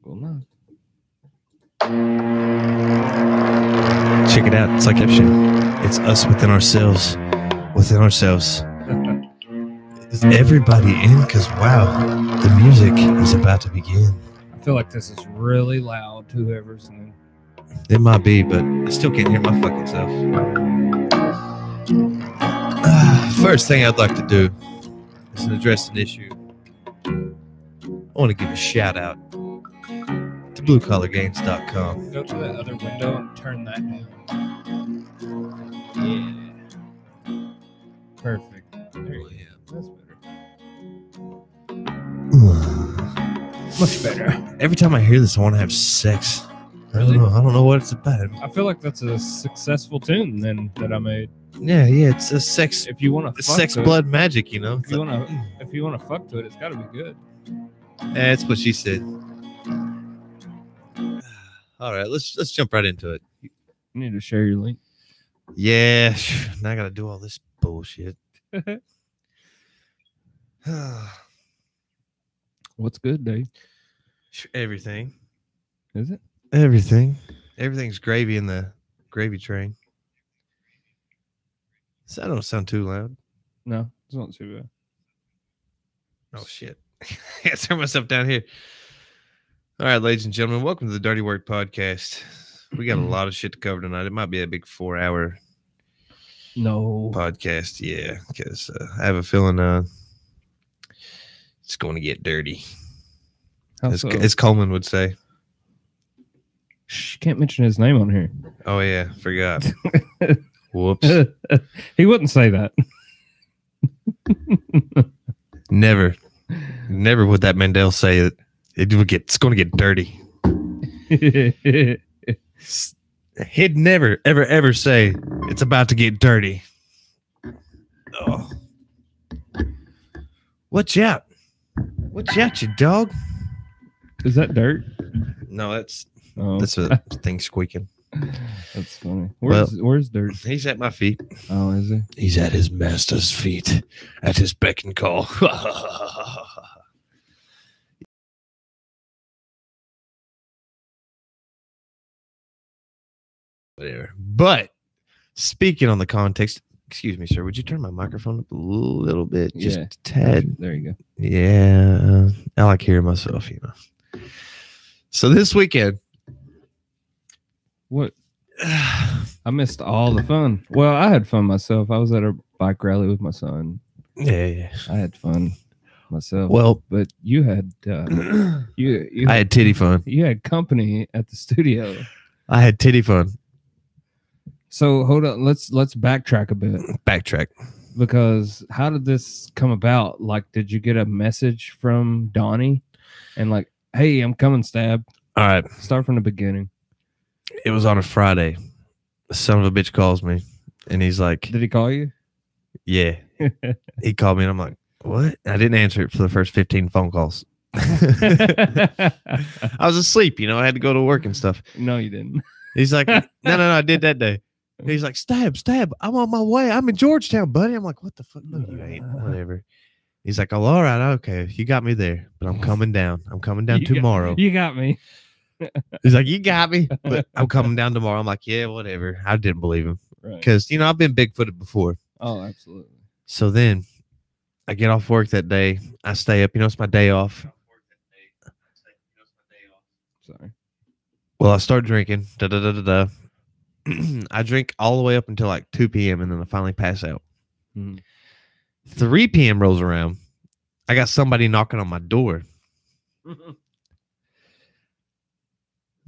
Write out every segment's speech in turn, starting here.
Well, no. Check it out. It's like it's us within ourselves. Within ourselves. Is everybody in? Because, wow, the music is about to begin. I feel like this is really loud to whoever's in. It might be, but I still can't hear my fucking self. First thing I'd like to do is address an issue. I want to give a shout out to bluecollargames.com. Go to that other window and turn that down. Yeah. Perfect. There you go. That's better. Much better. Every time I hear this, I want to have sex. Really? I don't know what it's about. I feel like that's a successful tune then that I made. Yeah, it's a sex. If you want to fuck sex to blood magic, you know. If you want to fuck to it, it's got to be good. That's what she said. All right, let's jump right into it. You need to share your link. Yeah, now I got to do all this bullshit. What's good, Dave? Everything. Is it? Everything's gravy in the gravy train. So that don't sound too loud. No, it's not too bad. Oh, shit. I gotta turn myself down here. All right, ladies and gentlemen, welcome to the Dirty Work Podcast. We got a lot of shit to cover tonight. It might be a big 4-hour podcast. Yeah, because I have a feeling it's going to get dirty. As Coleman would say. Shh, can't mention his name on here. Oh, yeah, forgot. Whoops. He wouldn't say that. Never would that Mandel say it. It's going to get dirty. He'd never, ever say it's about to get dirty. Oh. Watch out. Watch out, you dog. Is that dirt? No, that's a thing squeaking. That's funny. Where's Dirt? He's at my feet. Oh, is he? He's at his master's feet, at his beck and call. Whatever. But speaking on the context, excuse me, sir, would you turn my microphone up a little bit? Just a tad. There you go. Yeah. I like hearing myself, you know. So this weekend. What? I missed all the fun. Well, I had fun myself. I was at a bike rally with my son. Yeah. I had fun myself. Well, but you had I had titty fun. You had company at the studio. I had titty fun. So hold on, let's backtrack a bit. Backtrack. Because how did this come about? Like, did you get a message from Donnie and like, hey, I'm coming, Stab? All right. Start from the beginning. It was on a Friday. The son of a bitch calls me and he's like, did he call you? Yeah. He called me and I'm like, what? I didn't answer it for the first 15 phone calls. I was asleep, you know, I had to go to work and stuff. No, you didn't. He's like, no, I did that day. He's like, Stab, I'm on my way. I'm in Georgetown, buddy. I'm like, what the fuck? No, you ain't. Whatever. He's like, oh, all right, okay. You got me there, but I'm coming down. I'm coming down tomorrow. You got me. He's like, you got me, but I'm coming down tomorrow. I'm like, yeah, whatever. I didn't believe him because, you know, I've been Bigfooted before. Oh, absolutely. So then I get off work that day. I stay up. You know, it's my day off. Sorry. Well, I start drinking. I drink all the way up until like 2 p.m. and then I finally pass out. 3 p.m. rolls around. I got somebody knocking on my door.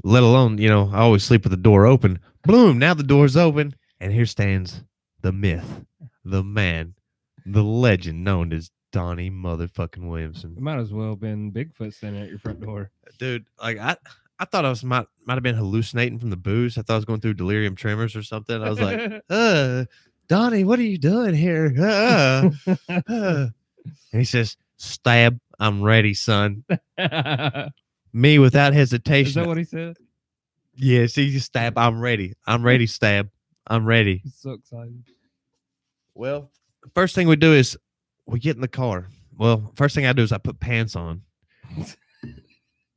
Let alone, you know, I always sleep with the door open. Boom, now the door's open. And here stands the myth, the man, the legend known as Donnie motherfucking Williamson. It might as well have been Bigfoot standing at your front door. Dude, like I thought I was might have been hallucinating from the booze. I thought I was going through delirium tremors or something. I was like, Donnie, what are you doing here? And he says, Stab, I'm ready, son. Me without hesitation. Is that what he said? Yes, he just Stab, I'm ready. I'm ready, Stab. I'm ready. He's so excited. Well, first thing we do is we get in the car. Well, first thing I do is I put pants on.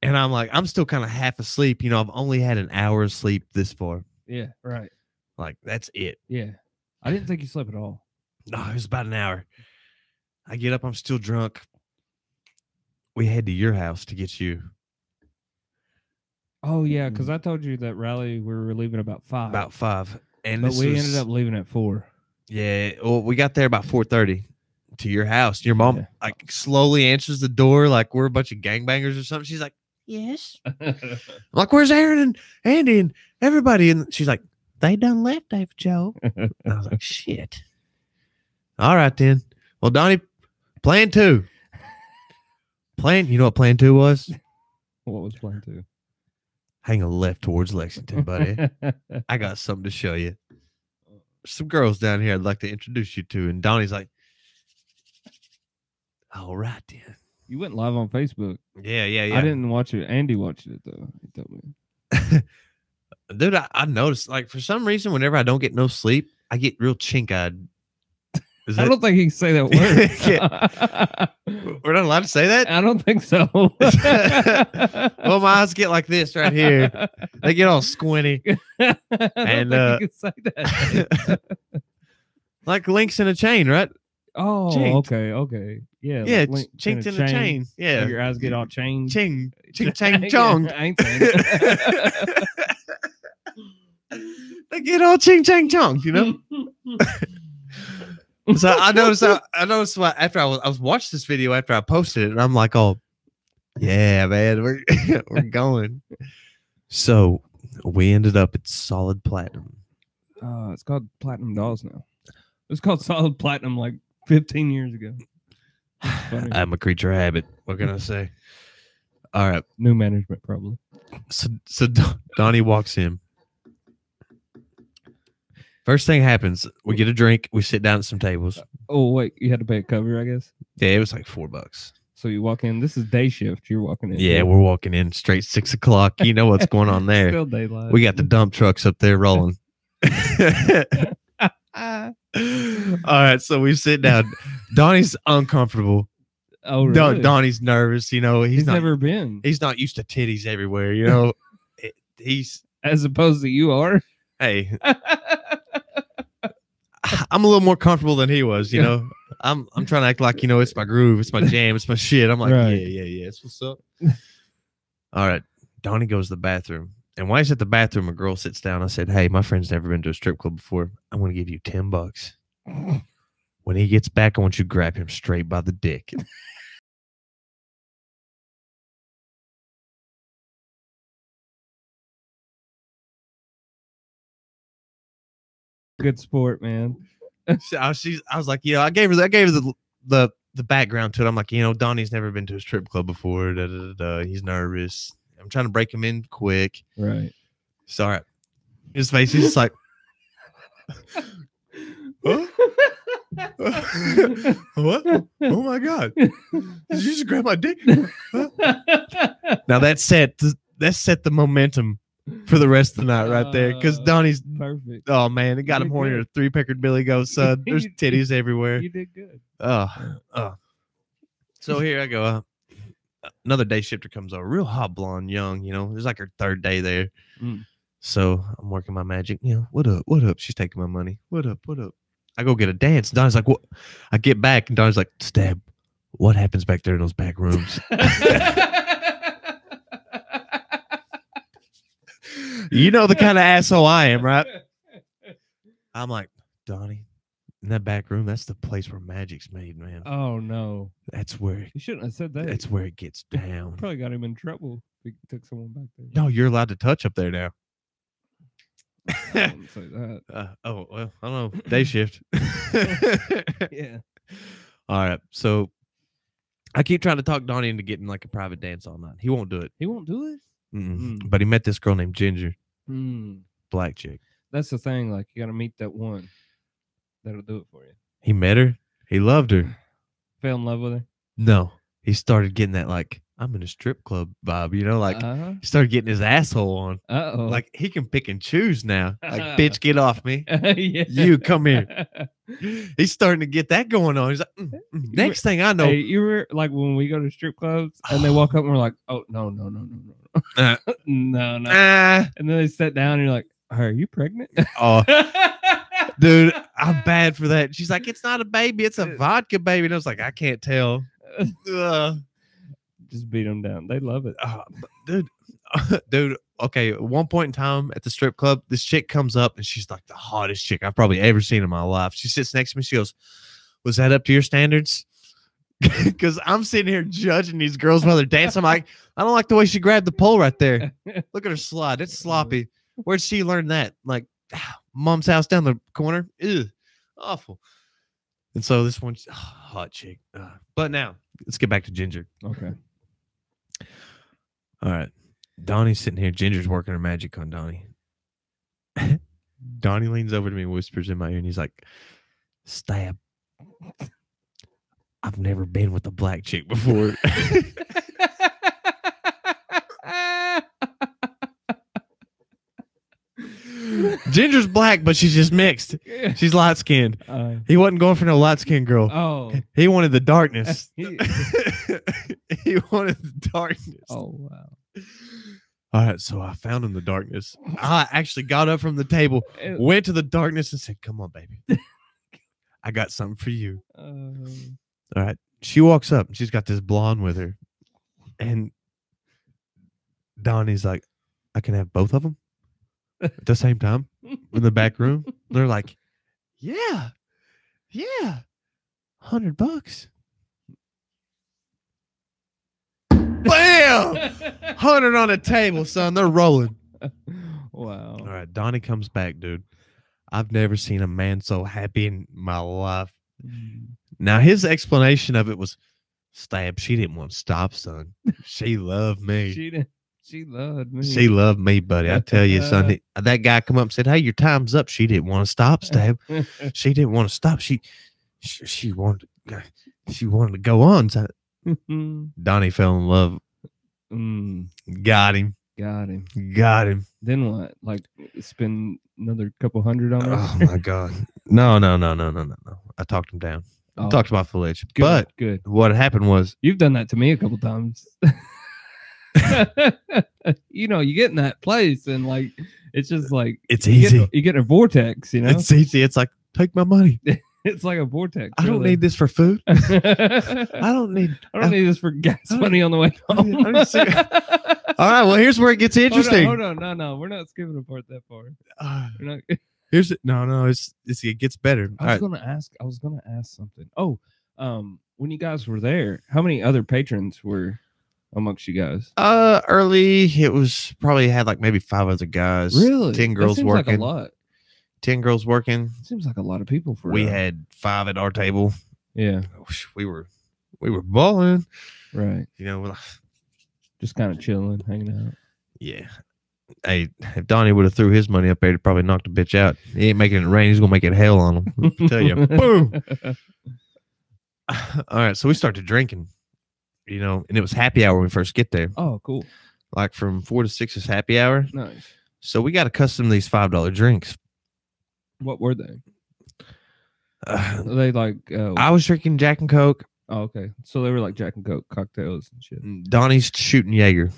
And I'm like, I'm still kind of half asleep. You know, I've only had an hour of sleep this far. Yeah, right. Like, that's it. Yeah. I didn't think you slept at all. No, it was about an hour. I get up, I'm still drunk. We head to your house to get you. Oh, yeah, because I told you that rally we were leaving about 5. About 5. And but this we was, ended up leaving at 4. Yeah. Well, we got there about 4:30 to your house. Your mom Yeah. like slowly answers the door like we're a bunch of gangbangers or something. She's like, yes. I'm like, where's Aaron and Andy and everybody? And she's like, they done left, David Joe. I was like, shit. All right, then. Well, Donnie, plan 2. You know what plan 2 was? What was plan 2? Hang a left towards Lexington, buddy. I got something to show you. Some girls down here I'd like to introduce you to. And Donnie's like, all right, then. You went live on Facebook. Yeah. I didn't watch it. Andy watched it, though. He told me. Dude, I noticed, like, for some reason, whenever I don't get no sleep, I get real chink-eyed. I don't think he can say that word. We're not allowed to say that? I don't think so. Well, my eyes get like this right here. They get all squinty. And you can say that. Like links in a chain, right? Oh, Chinked. okay. Yeah. Yeah, like chinked in a chain. Yeah. So your eyes get all changed. Ching, chang, chong. I ain't saying it. They get all ching, chang, chong, you know? So I noticed what after I was watching this video after I posted it, and I'm like, oh, yeah, man, we're going. So we ended up at Solid Platinum. It's called Platinum Dolls now. It was called Solid Platinum like 15 years ago. I'm a creature of habit. What can I say? All right. New management, probably. So Donnie walks in. First thing happens, we get a drink. We sit down at some tables. Oh, wait. You had to pay a cover, I guess? Yeah, it was like $4. So you walk in. This is day shift. You're walking in. Yeah, we're walking in straight 6 o'clock. You know what's going on there. Still daylight. We got the dump trucks up there rolling. All right, so we sit down. Donnie's uncomfortable. Oh, really? Donnie's nervous. You know, he's never been. He's not used to titties everywhere. You know, he's as opposed to you are. Hey, I'm a little more comfortable than he was. You know, I'm trying to act like, you know, it's my groove, it's my jam, it's my shit. I'm like, right. yeah. It's what's up. All right, Donnie goes to the bathroom. And while he's at the bathroom, a girl sits down. I said, hey, my friend's never been to a strip club before. I'm going to give you $10. When he gets back, I want you to grab him straight by the dick. Good sport, man. I was like, you know, I gave her the background to it. I'm like, you know, Donnie's never been to a strip club before. He's nervous. I'm trying to break him in quick. Right. Sorry. His face is just like, huh? What? Oh my God. Did you just grab my dick? Huh? Now that set the momentum for the rest of the night right there. Because Donnie's perfect. Oh man, it got him horny. A 3-peckered Billy goes, son. There's titties everywhere. You did good. So here I go. Another day shifter comes over, real hot blonde, young. You know, it's like her 3rd day there. So I'm working my magic. You know, what up? What up? She's taking my money. What up? What up? I go get a dance. Donnie's like, what? I get back, and Donnie's like, Stab, what happens back there in those back rooms? You know the kind of asshole I am, right? I'm like, Donnie, in that back room, that's the place where magic's made, man. Oh no, that's where you shouldn't have said that. That's where it gets down. Probably got him in trouble if he took someone back there. No, you're allowed to touch up there now. I wouldn't say that. Oh well, I don't know. Day shift. Yeah. All right, so I keep trying to talk Donnie into getting like a private dance all night. He won't do it. He won't do it. But he met this girl named Ginger, black chick. That's the thing. Like, you got to meet that one that'll do it for you. He met her. He loved her. Fell in love with her. No, he started getting that like I'm in a strip club vibe, you know, like Uh-huh. he started getting his asshole on. Uh-oh. Like he can pick and choose now. Like, bitch, get off me. Yeah. You come here. He's starting to get that going on. He's like, next thing I know, Hey, you were like when we go to strip clubs and they walk up and we're like, oh no, uh, no. ah, And then they sit down and you're like, are you pregnant? oh, dude, I'm bad for that. She's like, it's not a baby, it's a vodka baby. And I was like, I can't tell. Just beat them down. They love it. Dude. Okay, at one point in time at the strip club, this chick comes up and she's like the hottest chick I've probably ever seen in my life. She sits next to me. She goes, was that up to your standards? Because I'm sitting here judging these girls while they're dancing. I'm like, I don't like the way she grabbed the pole right there. Look at her slide. It's sloppy. Where'd she learn that? Like, mom's house down the corner. Ew, awful. And so this one's hot chick. But now, let's get back to Ginger. Okay. All right. Donnie's sitting here. Ginger's working her magic on Donnie. Donnie leans over to me and whispers in my ear, and he's like, Stab. I've never been with a black chick before. Ginger's black, but she's just mixed. She's light skinned. He wasn't going for no light skinned girl. Oh. He wanted the darkness. He wanted the darkness. Oh, wow. All right, so I found him the darkness. I actually got up from the table, went to the darkness, and said, come on, baby. I got something for you. All right. She walks up. She's got this blonde with her. And Donnie's like, I can have both of them at the same time in the back room. They're like, yeah. $100. Bam! 100 on the table, son. They're rolling. Wow. All right. Donnie comes back, dude. I've never seen a man so happy in my life. Now, his explanation of it was, Stab, she didn't want to stop, son. She loved me. She loved me. She loved me, buddy. I tell you, son. That guy come up and said, hey, your time's up. She didn't want to stop, Stab. She didn't want to stop. She wanted to go on. So Donnie fell in love. Got him. Then what? Like spend another couple hundred on it? Oh my God. No. I talked him down. I talked about full edge. But good. What happened was, you've done that to me a couple times. You know, you get in that place and like it's just like it's easy. You get a vortex, you know? It's easy. It's like, take my money. It's like a vortex. I don't need this for food. I don't need this for gas money on the way home. All right, well, here's where it gets interesting. Hold on. No, we're not skipping apart that far. We're not. Here's it. No, it gets better. I was gonna ask something. Oh, when you guys were there, how many other patrons were amongst you guys? Early, it was probably had like maybe 5 other guys. Really? 10 girls working. Like a lot. 10 girls working. Seems like a lot of people we had 5 at our table. Yeah. We were balling. Right. You know, just kind of chilling, hanging out. Yeah. Hey, if Donnie would have threw his money up there, he'd probably knocked a bitch out. He ain't making it rain. He's gonna make it hell on him. I'll tell you. Boom. All right, so we started drinking. You know, and it was happy hour when we first get there. Oh, cool. Like from 4 to 6 is happy hour. Nice. So we got accustomed to these $5 drinks. What were they? They like I was drinking Jack and Coke. Oh, okay. So they were like Jack and Coke cocktails and shit. Donnie's shooting Jaeger.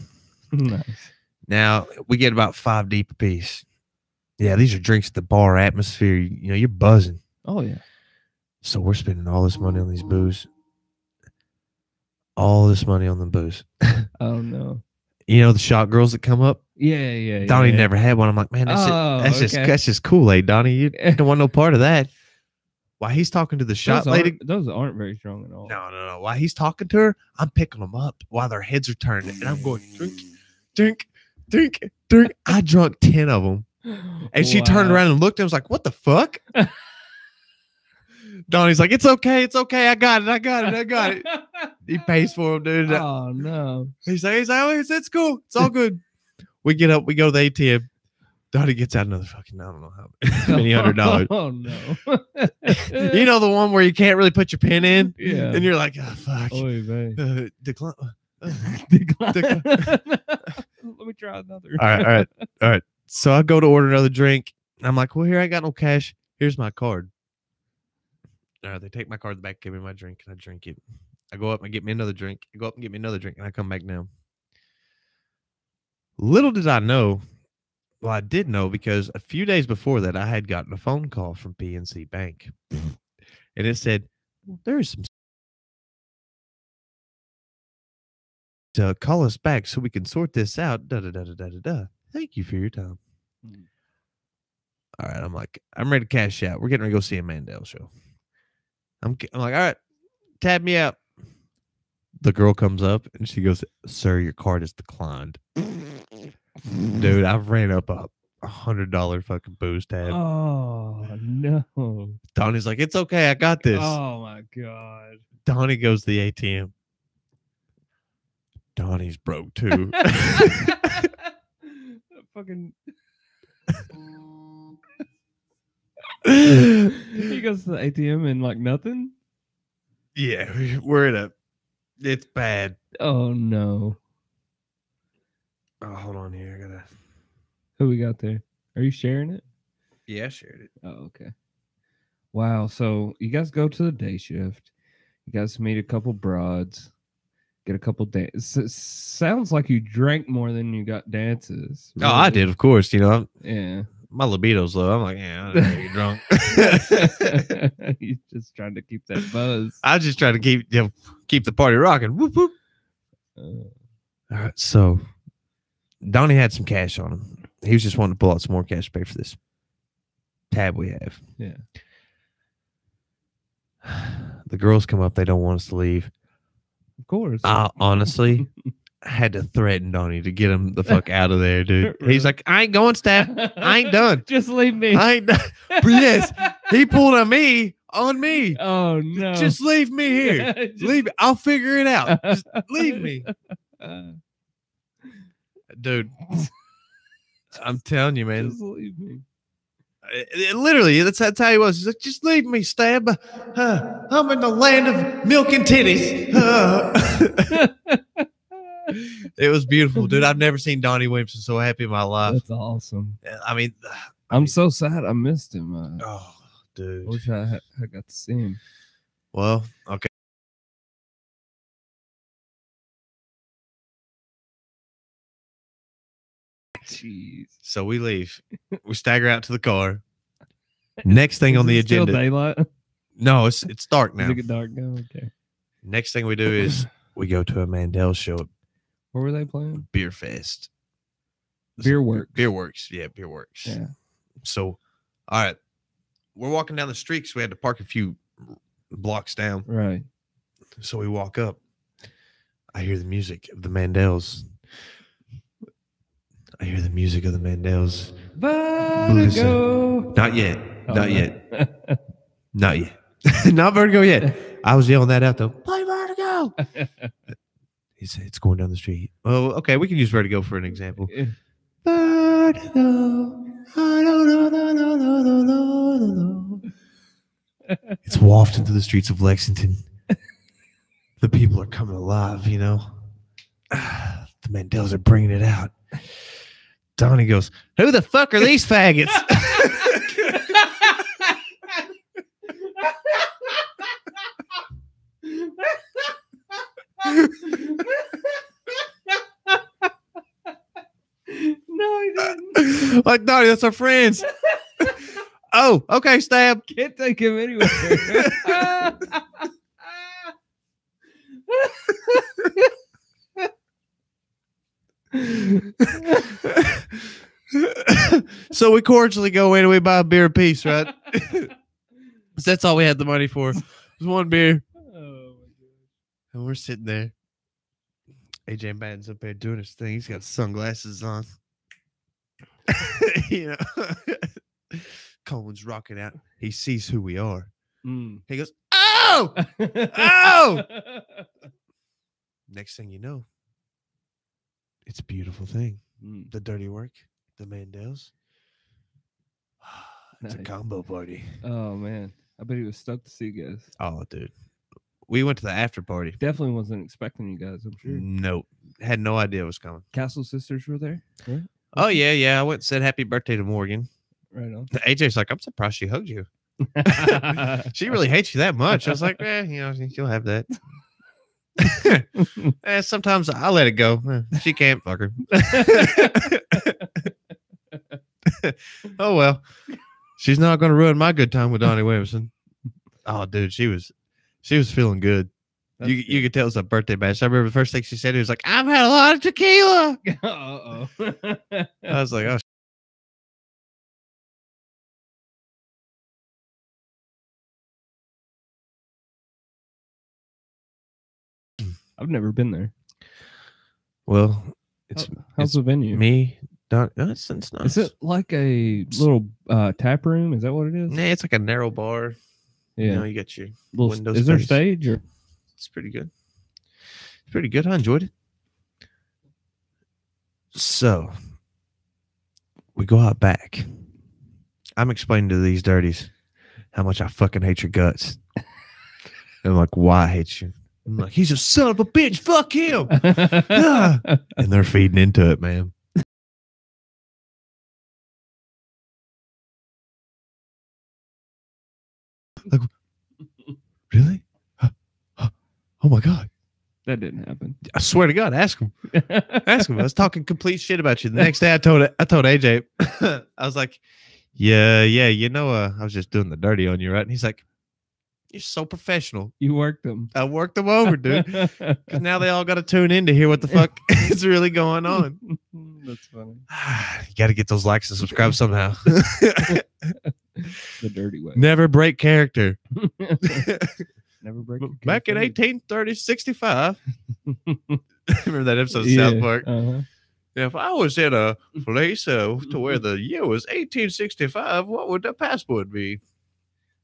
Nice. Now we get about 5 deep apiece. Yeah, these are drinks at the bar atmosphere. You know, you're buzzing. Oh yeah. So we're spending all this money on these booze. All this money on the booze. Oh no. You know the shot girls that come up? Yeah. Donnie never had one. I'm like, man, that's just Kool-Aid, Donnie. You don't want no part of that. While he's talking to the shot lady, those aren't very strong at all. No. While he's talking to her, I'm picking them up while their heads are turning, and I'm going drink. I drunk 10 of them, and she turned around and looked and was like, "What the fuck?" Donnie's like, "It's okay. I got it. He pays for them, dude. Oh no. He's like, it's cool. It's all good. We get up, we go to the ATM. Donnie gets out another fucking, I don't know how many $100. Oh no. You know the one where you can't really put your pin in? Yeah. And you're like, oh fuck. Oy vey. Decline. Decline. Decline. Let me try another. All right. So I go to order another drink. I'm like, well, here I got no cash. Here's my card. All right, they take my card back, give me my drink, and I drink it. I go up and get me another drink. I go up and get me another drink, and I come back down. Little did I know, well, I did know because a few days before that, I had gotten a phone call from PNC Bank, and it said, well, "There's some to call us back so we can sort this out." Da da da da da da da. Thank you for your time. All right, I'm like, I'm ready to cash out. We're getting ready to go see a Mandel show. I'm like, all right, tab me out. The girl comes up and she goes, "Sir, your card is declined." Dude, I've ran up a $100 fucking booze tab. Oh no! Donnie's like, "It's okay, I got this." Oh my god! Donnie goes to the ATM. Donnie's broke too. Fucking. He goes to the ATM and like nothing. Yeah, we're in a. It's bad. Oh no! Oh, hold on here. I gotta. Who we got there? Are you sharing it? Yeah, I shared it. Oh, okay. Wow. So you guys go to the day shift. You guys meet a couple broads. Get a couple dances. Sounds like you drank more than you got dances. Oh, I did, of course. You know, Yeah. my libido's low. I'm like, yeah, I'm gonna get drunk. He's just trying to keep that buzz. I was just trying to keep the party rocking. Whoop whoop. All right, so Donnie had some cash on him. He was just wanting to pull out some more cash to pay for this tab we have. Yeah. The girls come up. They don't want us to leave. Of course. Honestly, I had to threaten Donnie to get him the fuck out of there, dude. Really? He's like, "I ain't going, Steph. I ain't done. Just leave me. I ain't done." Yes, he pulled on me. Oh no. Just leave me here. Leave me. I'll figure it out. Just leave me. Dude, I'm telling you, man. Just leave me. Literally, that's how he was. He's like, "Just leave me, Stab. I'm in the land of milk and titties." It was beautiful, dude. I've never seen Donnie Williamson so happy in my life. That's awesome. I mean, I'm so sad I missed him. oh, dude. I wish I got to see him. Well, okay. Jeez. So we leave. We stagger out to the car. Next thing on the it still agenda. Daylight? No, it's dark now. Is it get dark now? Okay. Next thing we do is we go to a Mandel show at Where were they playing? Beer Fest. Beer Works. Beer Works. Yeah, Beer Works. Yeah. So, all right. We're walking down the street because we had to park a few blocks down. Right. So we walk up. I hear the music of the Mandels. I hear the music of the Mandels. Vertigo. Not yet. Oh, Not no. yet. Not yet. Not Vertigo yet. I was yelling that out though. Play Vertigo. It's going down the street. Oh, okay. We can use Vertigo for an example. Yeah. Vertigo. It's wafting through the streets of Lexington. The people are coming alive, you know. The Mandels are bringing it out. Donnie goes, "Who the fuck are these faggots?" No, he didn't. Like, Donnie, that's our friends. Oh, okay, Stab. Can't take him anywhere. So we cordially go in and we buy a beer apiece, right? That's all we had the money for. It was one beer. Oh my god. And we're sitting there. AJ Madden's up there doing his thing. He's got sunglasses on. You know, Colin's rocking out. He sees who we are. Mm. He goes, "Oh, oh!" Next thing you know, it's a beautiful thing. Mm. The dirty work, the Mandels. It's a Nice. combo party. Oh man, I bet he was stoked to see you guys. Oh, dude, we went to the after party. Definitely wasn't expecting you guys, I'm sure. Nope. Had no idea it was coming. Castle sisters were there, right? Oh, yeah. I went and said happy birthday to Morgan. Right on. AJ's like, I'm surprised she hugged you. She really hates you that much. I was like, she'll have that. Sometimes I let it go. She can't, fuck her. Oh, well. She's not going to ruin my good time with Donnie Williamson. Oh, dude, she was feeling good. You could tell it was a birthday bash. I remember the first thing she said, it was like, I've had a lot of tequila. Uh-oh. I was like, oh, I've never been there. well, How's the venue? Me, Don. It's nice. Is it like a little tap room? Is that what it is? Nah, it's like a narrow bar. Yeah. You got your little, window is there space. stage or? It's pretty good. It's pretty good. I enjoyed it. So we go out back. I'm explaining to these dirties how much I fucking hate your guts. I'm like, why I hate you? I'm like, he's a son of a bitch. Fuck him. Ah. And they're feeding into it, man. Like, really? Oh my God. That didn't happen. I swear to God, ask him. Ask him. I was talking complete shit about you. The next day I told AJ, I was like, yeah, I was just doing the dirty on you, right? And he's like, you're so professional. You worked them. I worked them over, dude. Because now they all got to tune in to hear what the fuck is really going on. That's funny. You got to get those likes and subscribe somehow. The dirty way. Never break character. Never break. Back in 1865. Remember that episode of South Park? Uh-huh. If I was in a place to where the year was 1865, what would the passport be?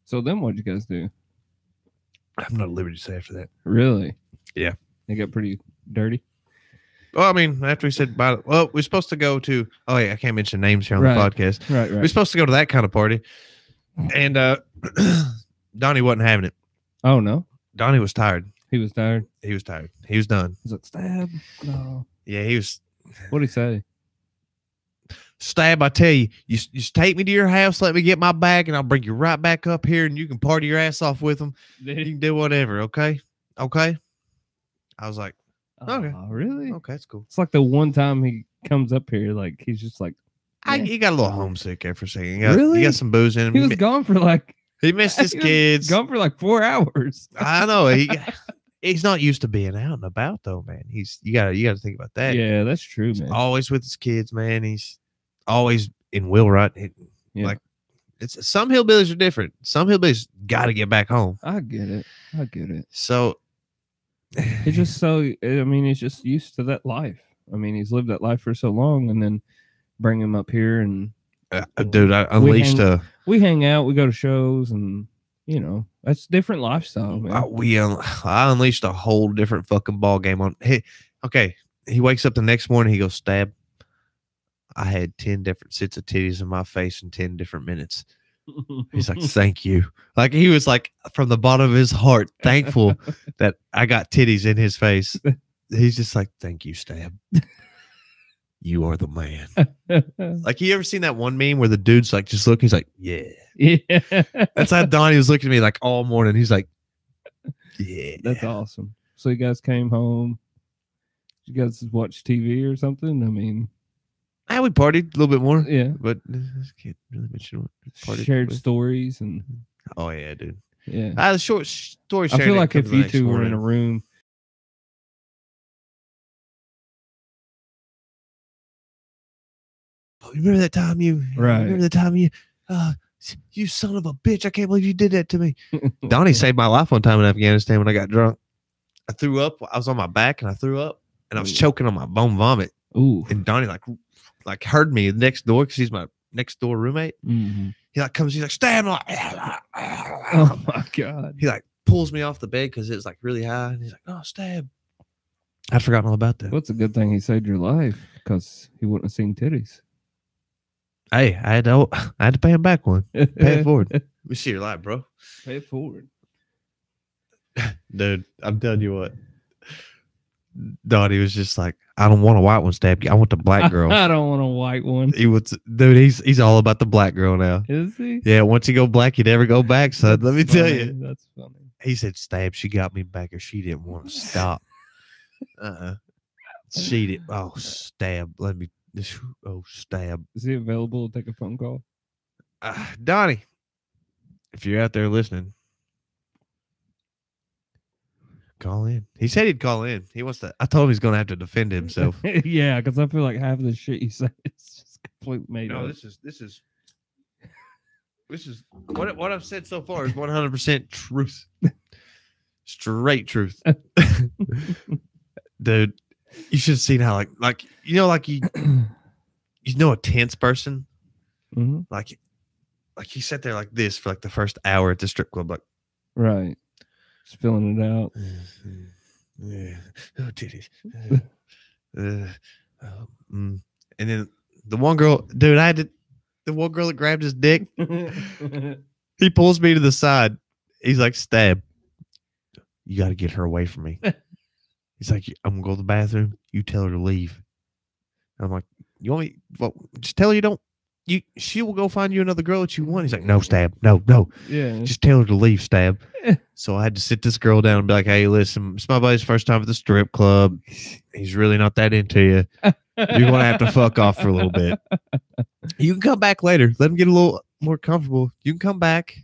So then what'd you guys do? I'm not at liberty to say after that. Really? Yeah. They got pretty dirty? Well, I mean, after we said bye, well, we're supposed to go to, oh yeah, I can't mention names here on the podcast. Right. We're supposed to go to that kind of party. And Donnie wasn't having it. Oh, no? Donnie was tired. He was tired? He was tired. He was done. He's like, stab? No. Yeah, he was. What'd he say? Stab, I tell you, you just take me to your house, let me get my bag, and I'll bring you right back up here, and you can party your ass off with them. You can do whatever, okay? Okay? I was like, okay. Oh, really? Okay, that's cool. It's like the one time he comes up here, like, he's just like, He got a little homesick there for a second. Really? He got some booze in him. He was gone for like... He missed his kids. Gone for like 4 hours. I know. He's not used to being out and about, though, man. You gotta think about that. Yeah, that's true, man. Always with his kids, man. He's always in Wheelwright. Like, some hillbillies are different. Some hillbillies got to get back home. I get it. So it's just he's just used to that life. I mean, he's lived that life for so long, and then bring him up here and dude, I unleashed we hang out, we go to shows, and that's different lifestyle, man. I unleashed a whole different fucking ball game on. He wakes up the next morning, he goes, stab. I had 10 different sets of titties in my face in 10 different minutes. He's like, thank you. Like, he was like, from the bottom of his heart, thankful that I got titties in his face. He's just like, thank you, Stab. You are the man. Like, you ever seen that one meme where the dude's like, just looking, he's like, yeah. That's how Donnie was looking at me like all morning. He's like, yeah. That's awesome. So you guys came home. You guys watch TV or something? I mean, we partied a little bit more. Yeah. But I can't really mention what partied shared with. stories and. Oh, yeah, dude. Yeah. The short story I feel like if you two were in a room. Remember that time you. Right. Remember the time you. You son of a bitch. I can't believe you did that to me. Donnie saved my life one time in Afghanistan when I got drunk. I threw up. I was on my back and I threw up. And I was choking on my bone vomit. Ooh. And Donnie like heard me next door because he's my next door roommate. Mm-hmm. He like comes, he's like, stab. Like, oh my God. He like pulls me off the bed because it was like really high. And he's like, oh, stab. I'd forgotten all about that. What's a good thing he saved your life because he wouldn't have seen titties. Hey, I had to pay him back one. Pay it forward. Let me see your life, bro. Pay it forward. Dude, I'm telling you what. Donnie was just like, I don't want a white one, Stab. I want the black girl. I don't want a white one. He was, dude. He's all about the black girl now. Is he? Yeah, once you go black, you never go back, son. Let me tell you. That's funny. He said, Stab, she got me back, or she didn't want to stop. She did. Oh, Stab. Let me. Oh, Stab. Is he available to take a phone call? Donnie, if you're out there listening, call in. He said he'd call in. He wants to. I told him he's going to have to defend himself. Yeah, because I feel like half of the shit you say is just completely made up. No, this is what I've said so far is 100% truth. Straight truth. Dude, you should have seen how like you know a tense person? Mm-hmm. Like he sat there like this for like the first hour at the strip club, like right. Just filling it out. Yeah. Oh, titties. And then the one girl, dude, the one girl that grabbed his dick, he pulls me to the side. He's like, Stab, you got to get her away from me. He's like, I'm going to go to the bathroom. You tell her to leave. I'm like, you want me? Well, just tell her you don't. She will go find you another girl that you want. He's like, no, Stab. No. Yeah. Just tell her to leave, Stab. So I had to sit this girl down and be like, hey, listen, it's my buddy's first time at the strip club. He's really not that into you. You're going to have to fuck off for a little bit. You can come back later. Let him get a little more comfortable. You can come back.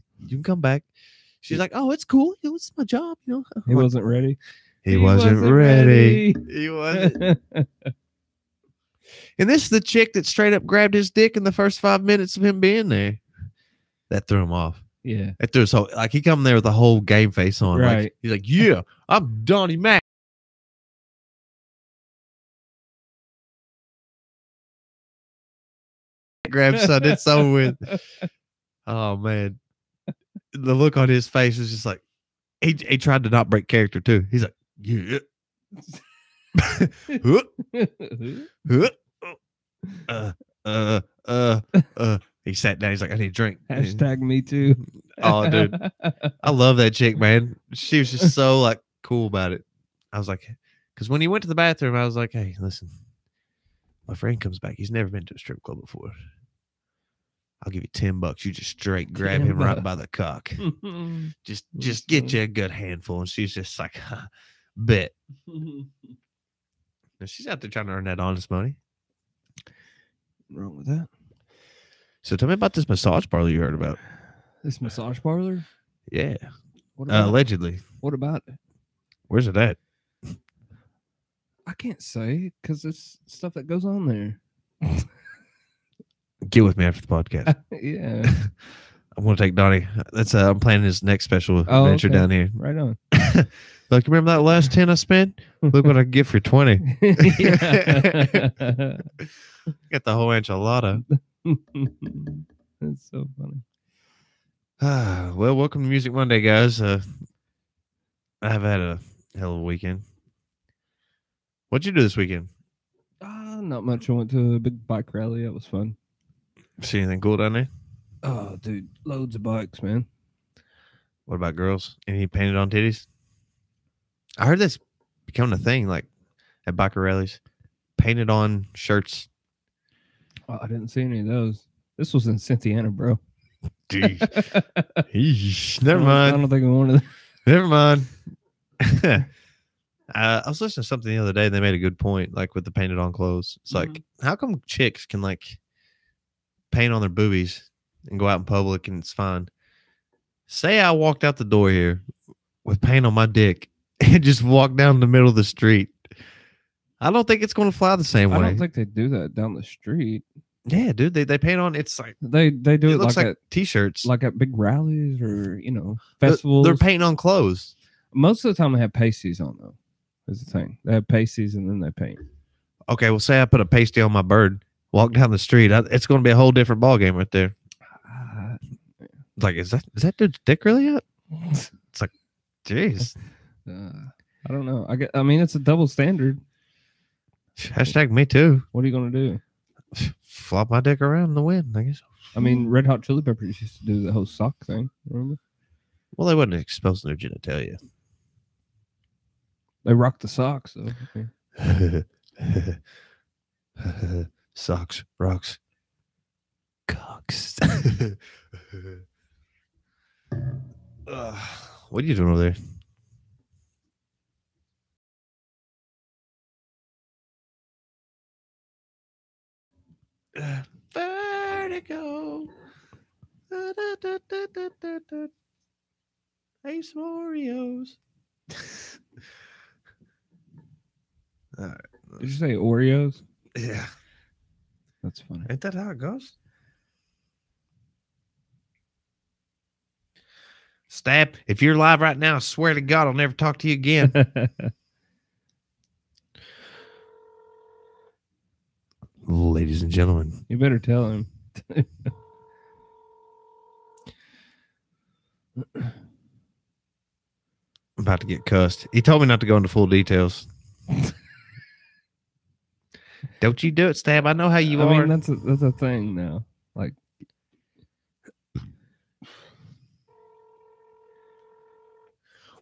She's like, oh, it's cool. It's my job. He wasn't ready. He wasn't ready. He wasn't. And this is the chick that straight up grabbed his dick in the first 5 minutes of him being there. That threw him off. Yeah. That threw his whole, like, he come there with a whole game face on. Right. Like, he's like, yeah, I'm Donnie Mac. Grab son, it's over with. Oh, man. The look on his face was just like, he tried to not break character, too. He's like, yeah. He sat down. He's like, I need a drink. Hashtag me too. Oh, dude. I love that chick, man. She was just so like cool about it. I was like, because when he went to the bathroom, I was like, hey, listen, my friend comes back. He's never been to a strip club before. I'll give you $10. You just straight grab him right by the cock. just get you a good handful. And she's just like, bet. She's out there trying to earn that honest money. What's wrong with that? So tell me about this massage parlor you heard about. This massage parlor? Yeah. What about allegedly. What about it? Where's it at? I can't say because it's stuff that goes on there. Get with me after the podcast. Yeah. I'm going to take Donnie. I'm planning his next special adventure down here. Right on. Like, remember that last 10 I spent? Look what I get for 20. Get the whole enchilada. That's so funny. Well, welcome to Music Monday, guys. I've had a hell of a weekend. What'd you do this weekend? Not much. I went to a big bike rally. That was fun. See anything cool down there? Oh, dude, loads of bikes, man. What about girls? Any painted on titties? I heard that's becoming a thing, like at biker rallies. Painted on shirts. Oh, I didn't see any of those. This was in Cynthiana, bro. Jeez. Eesh. Never mind. I don't think I wanted. Never mind. I was listening to something the other day. And they made a good point, like with the painted on clothes. It's like, how come chicks can like paint on their boobies and go out in public and it's fine? Say I walked out the door here with paint on my dick and just walked down the middle of the street. I don't think it's going to fly the same way. I don't think they do that down the street. Yeah, dude, they paint on. It's like they do it looks like at t-shirts, like at big rallies or festivals. They're painting on clothes. Most of the time, they have pasties on though. Is the thing they have pasties and then they paint. Okay, well, say I put a pasty on my bird, walk down the street. It's going to be a whole different ball game right there. Like, is that dude's dick really out? It's like, jeez. I don't know. I mean, it's a double standard. Hashtag me too. What are you going to do? Flop my dick around in the wind, I guess. I mean, Red Hot Chili Peppers used to do the whole sock thing. Remember? Well, they wasn't exposing their genitalia. They rock the socks though. Yeah. Socks, rocks, cocks. What are you doing over there? Vertigo. Hey, some Oreos. All right. Did you say Oreos? Yeah. That's funny. Ain't that how it goes? Stab, if you're live right now, I swear to God, I'll never talk to you again. Ladies and gentlemen. You better tell him. I'm about to get cussed. He told me not to go into full details. Don't you do it, Stab. I know how you are. I mean, that's a thing now. Like,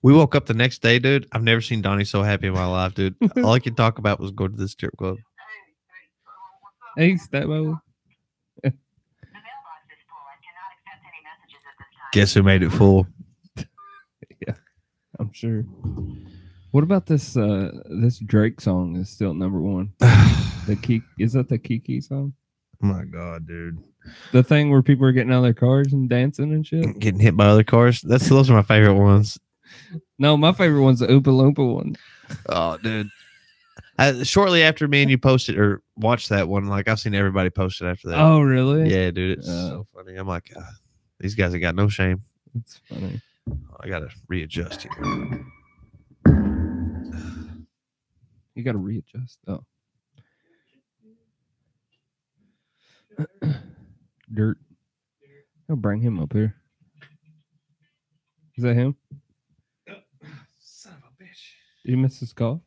we woke up the next day, dude. I've never seen Donnie so happy in my life, dude. All I could talk about was going to the strip club. hey, Stabbo. Guess who made it full? Yeah, I'm sure. What about this this Drake song is still number one? Is that the Kiki song? Oh my God, dude. The thing where people are getting out of their cars and dancing and shit? Getting hit by other cars. Those are my favorite ones. No, my favorite one's the Oompa Loompa one. Oh, dude. Shortly after me and you posted or watched that one, like I've seen everybody post it after that. Oh, really? Yeah, dude. It's so funny. I'm like, these guys have got no shame. That's funny. I got to readjust here. You got to readjust. Oh. Dirt. I'll bring him up here. Is that him? Son of a bitch. Did you miss his call?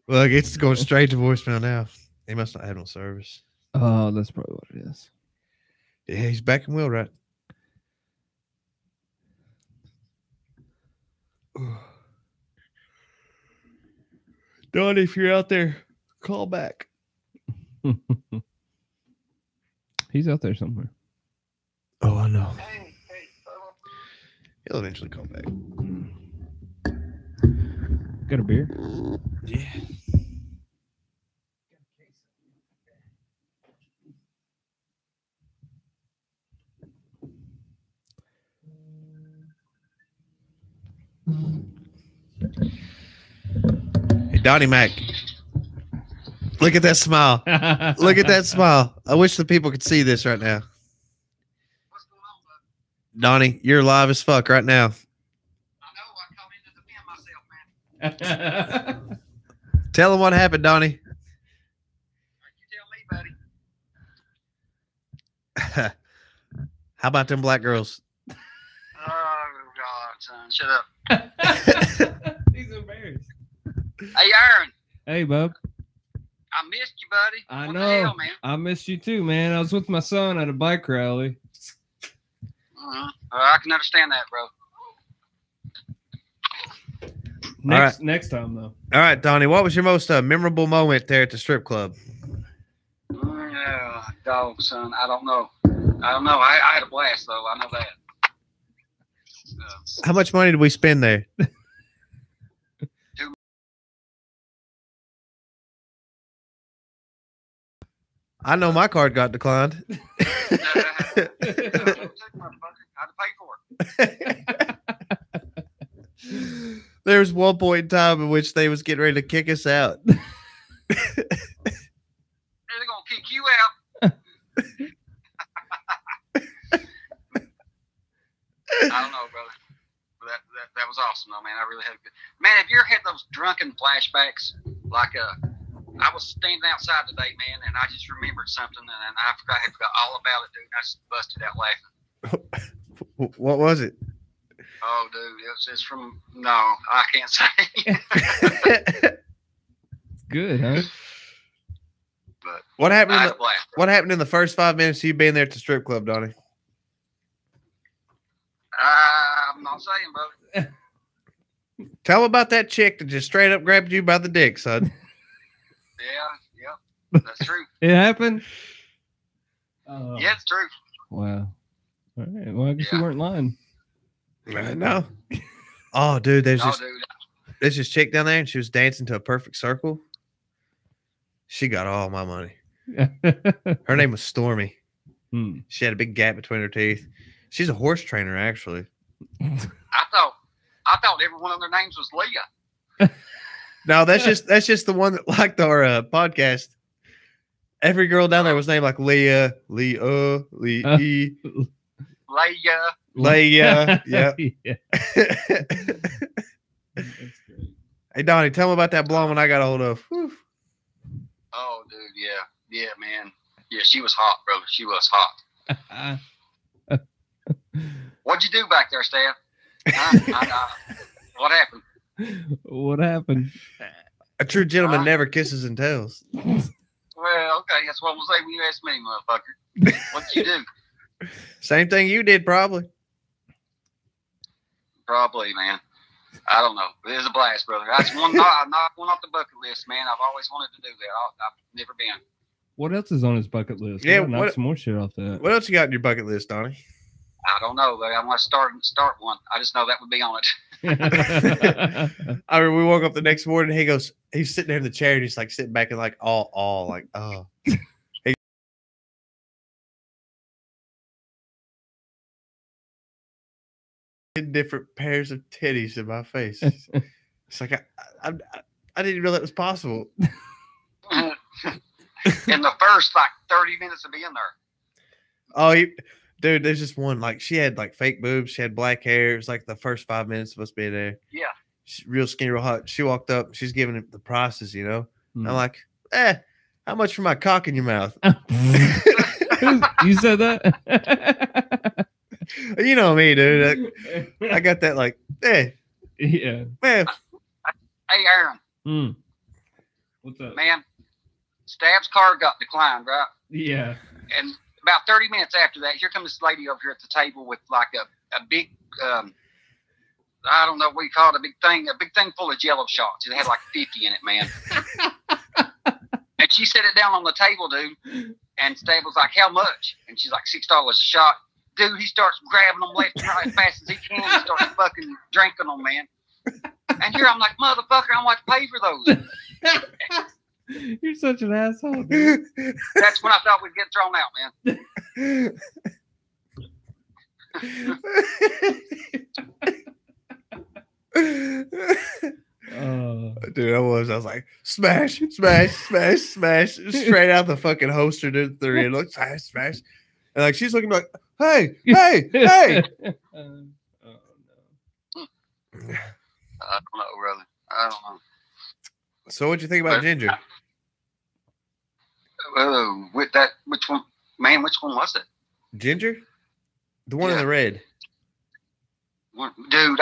Well, I guess it's going straight to voicemail now. He must not have no service. Oh, that's probably what it is. Yeah, he's back in wheelwright. Donnie, if you're out there, call back. He's out there somewhere. Oh, I know. He'll eventually call back. Got a beer? Yeah. Hey, Donnie Mac. Look at that smile. Look at that smile. I wish the people could see this right now. What's going on, bud? Donnie, you're live as fuck right now. I know. I come in to defend myself, man. Tell them what happened, Donnie. You tell me, buddy. How about them black girls? Oh, God, son. Shut up. He's embarrassed. Hey, Aaron. Hey, bub. I missed you, buddy. I What know. the hell, man? I missed you too, man. I was with my son at a bike rally. I can understand that, bro. Next time, though. All right, Donnie, what was your most memorable moment there at the strip club? Yeah, dog, son. I don't know. I had a blast, though. I know that. How much money did we spend there? I know my card got declined. I had to pay for it. There was one point in time in which they was getting ready to kick us out. They're gonna kick you out. I don't know, brother. But that was awesome, though, man. I really had a good. Man, have you ever had those drunken flashbacks? Like, I was standing outside today, man, and I just remembered something, and I forgot all about it, dude. And I just busted out laughing. What was it? Oh, dude, it's from. No, I can't say. Good, huh? But What happened? I had a blast, bro. What happened in the first 5 minutes of you being there at the strip club, Donnie? I'm not saying, brother. Tell them about that chick that just straight up grabbed you by the dick, son. Yeah, that's true. It happened. Yeah, it's true. Wow. All right. Well, I guess you Yeah. weren't lying. No. Oh, dude, there's No, dude. this chick down there, and she was dancing to a perfect circle. She got all my money. Her name was Stormy. Hmm. She had a big gap between her teeth. She's a horse trainer, actually. I thought every one of their names was Leah. No, that's just the one that liked our podcast. Every girl down there was named like Leah, Lee, Lee, Leah. Leah. Yeah. Yeah. That's great. Hey, Donnie, tell me about that blonde one I got a hold of. Whew. Oh, dude, yeah, man. Yeah, she was hot, brother. She was hot. What'd you do back there, Steph? What happened? What happened? A true gentleman never kisses and tells. Well, okay, that's what I'm gonna say when you ask me, motherfucker. What'd you do? Same thing you did, probably. Probably, man. I don't know. It was a blast, brother. That's one. I knocked one off the bucket list, man. I've always wanted to do that. I've never been. What else is on his bucket list? Yeah, Knock some more shit off that. What else you got on your bucket list, Donnie? I don't know, but I want to start one. I just know that would be on it. I mean, we woke up the next morning. He's sitting there in the chair, and he's like sitting back and like all like, oh. Different pairs of titties in my face. It's like I didn't even know that was possible. In the first 30 minutes of being there. Oh, dude, there's just one. Like she had like fake boobs. She had black hair. It was like the first 5 minutes of us being there. Yeah. She's real skinny, real hot. She walked up. She's giving him the prices, you know. Hmm. I'm like, how much for my cock in your mouth? You said that? You know me, dude. I got that like, Yeah. Hey, man. Aaron. Hmm. What's up? Man, Stab's car got declined, right? Yeah. And about 30 minutes after that, here comes this lady over here at the table with like a big, I don't know what you call it, a big thing full of Jello shots. It had like 50 in it, man. And she set it down on the table, dude. And Stab was like, "How much?" And she's like, $6 a shot. Dude, he starts grabbing them left and right as fast as he can. He starts fucking drinking them, man. And here I'm like, motherfucker, I'm going to pay for those. You're such an asshole, dude. That's when I thought we'd get thrown out, man. Dude, I was like, smash, smash, smash, smash, straight out the fucking holster to the three. It looks smash, smash. And like she's looking like, hey. Oh, no. I don't know, brother. I don't know. So what'd you think about Ginger? With that, which one? Man, which one was it? Ginger? The one in the red. Dude,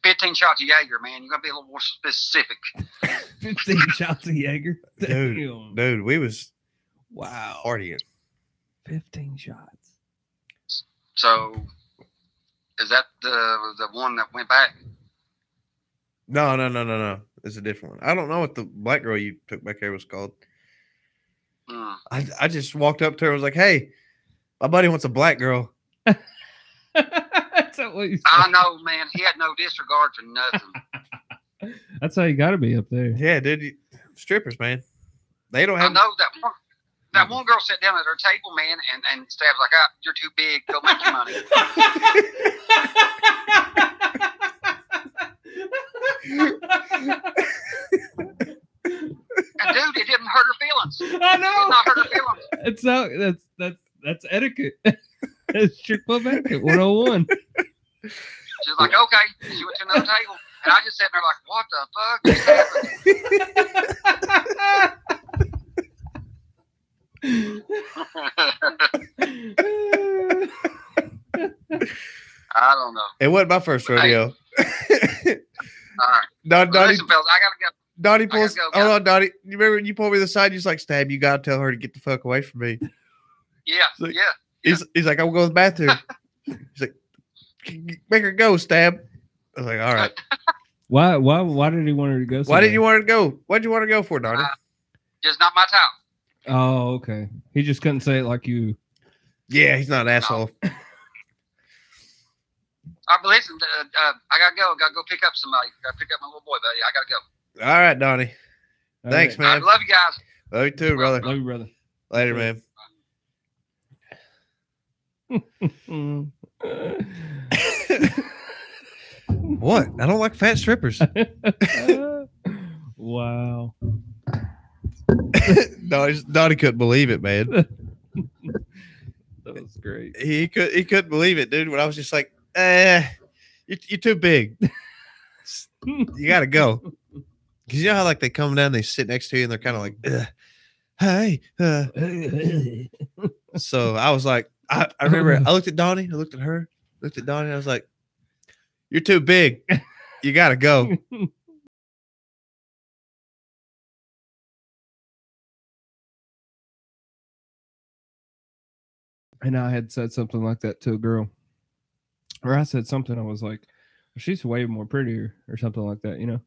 15 shots of Jaeger, man. You got to be a little more specific. 15 shots of Jaeger? Dude, we was wow partying. 15 shots. So, is that the one that went back? No. It's a different one. I don't know what the black girl you took back there was called. I just walked up to her and was like, hey, my buddy wants a black girl. That's what you said. I know, man. He had no disregard for nothing. That's how you got to be up there. Yeah, dude. Strippers, man. They don't have. I know that one girl sat down at her table, man, and Stab's like, you're too big. Go make your money. And dude, it didn't hurt her feelings. I know. It did not hurt her feelings. It's not, that's etiquette. That's strip club etiquette 101. She's like, okay. She went to another table. And I just sat there like, what the fuck is happening? I don't know. It wasn't my first rodeo. All right. Donnie, Listen, fellas, I gotta go. Donnie pulls. Go, hold on, Donnie. You remember when you pulled me to the side? You was like, Stab, you gotta tell her to get the fuck away from me. Yeah, Like, yeah. He's like, I'm going to the bathroom. He's like, make her go, Stab. I was like, all right. Why did he want her to go? Why didn't you want her to go? Why'd you want her to go for, Donnie? Just not my time. Oh, okay. He just couldn't say it like you. Yeah, he's not an asshole. All right, but listen, I gotta go. Gotta go pick up somebody. Gotta pick up my little boy, buddy. I gotta go. All right, Donnie. All Thanks, right. man. I love you guys. Love you too, brother. Love you, brother. Later, man. What? I don't like fat strippers. Wow. Donnie couldn't believe it, man. That was great. He couldn't believe it, dude. When I was just like, you're too big. You gotta go. Because you know how like they come down, they sit next to you, and they're kind of like, hey. So I was like, I remember I looked at Donnie, I looked at her, looked at Donnie, and I was like, you're too big. You gotta go. And I had said something like that to a girl. Or I said something, I was like, she's way more prettier or something like that, you know?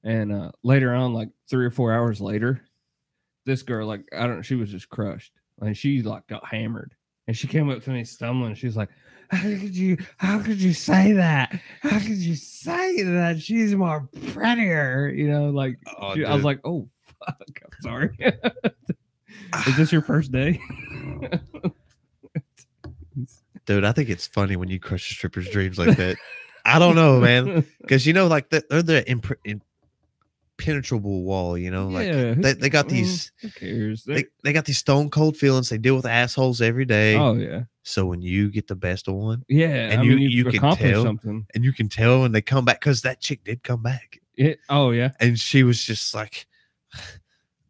And later on, like 3 or 4 hours later, this girl, like, I don't know, she was just crushed. Like she like got hammered. And she came up to me stumbling. She's like, how could you say that? How could you say that? She's more prettier, you know, like I was like, oh fuck, I'm sorry. Is this your first day? Dude, I think it's funny when you crush a stripper's dreams like that. I don't know, man. Because, you know, like they're the impenetrable wall, you know? Like they got these. Who cares? They got these stone cold feelings. They deal with assholes every day. Oh, yeah. So when you get the best of one. Yeah. And you can tell. Something. And you can tell when they come back. Because that chick did come back. Oh, yeah. And she was just like.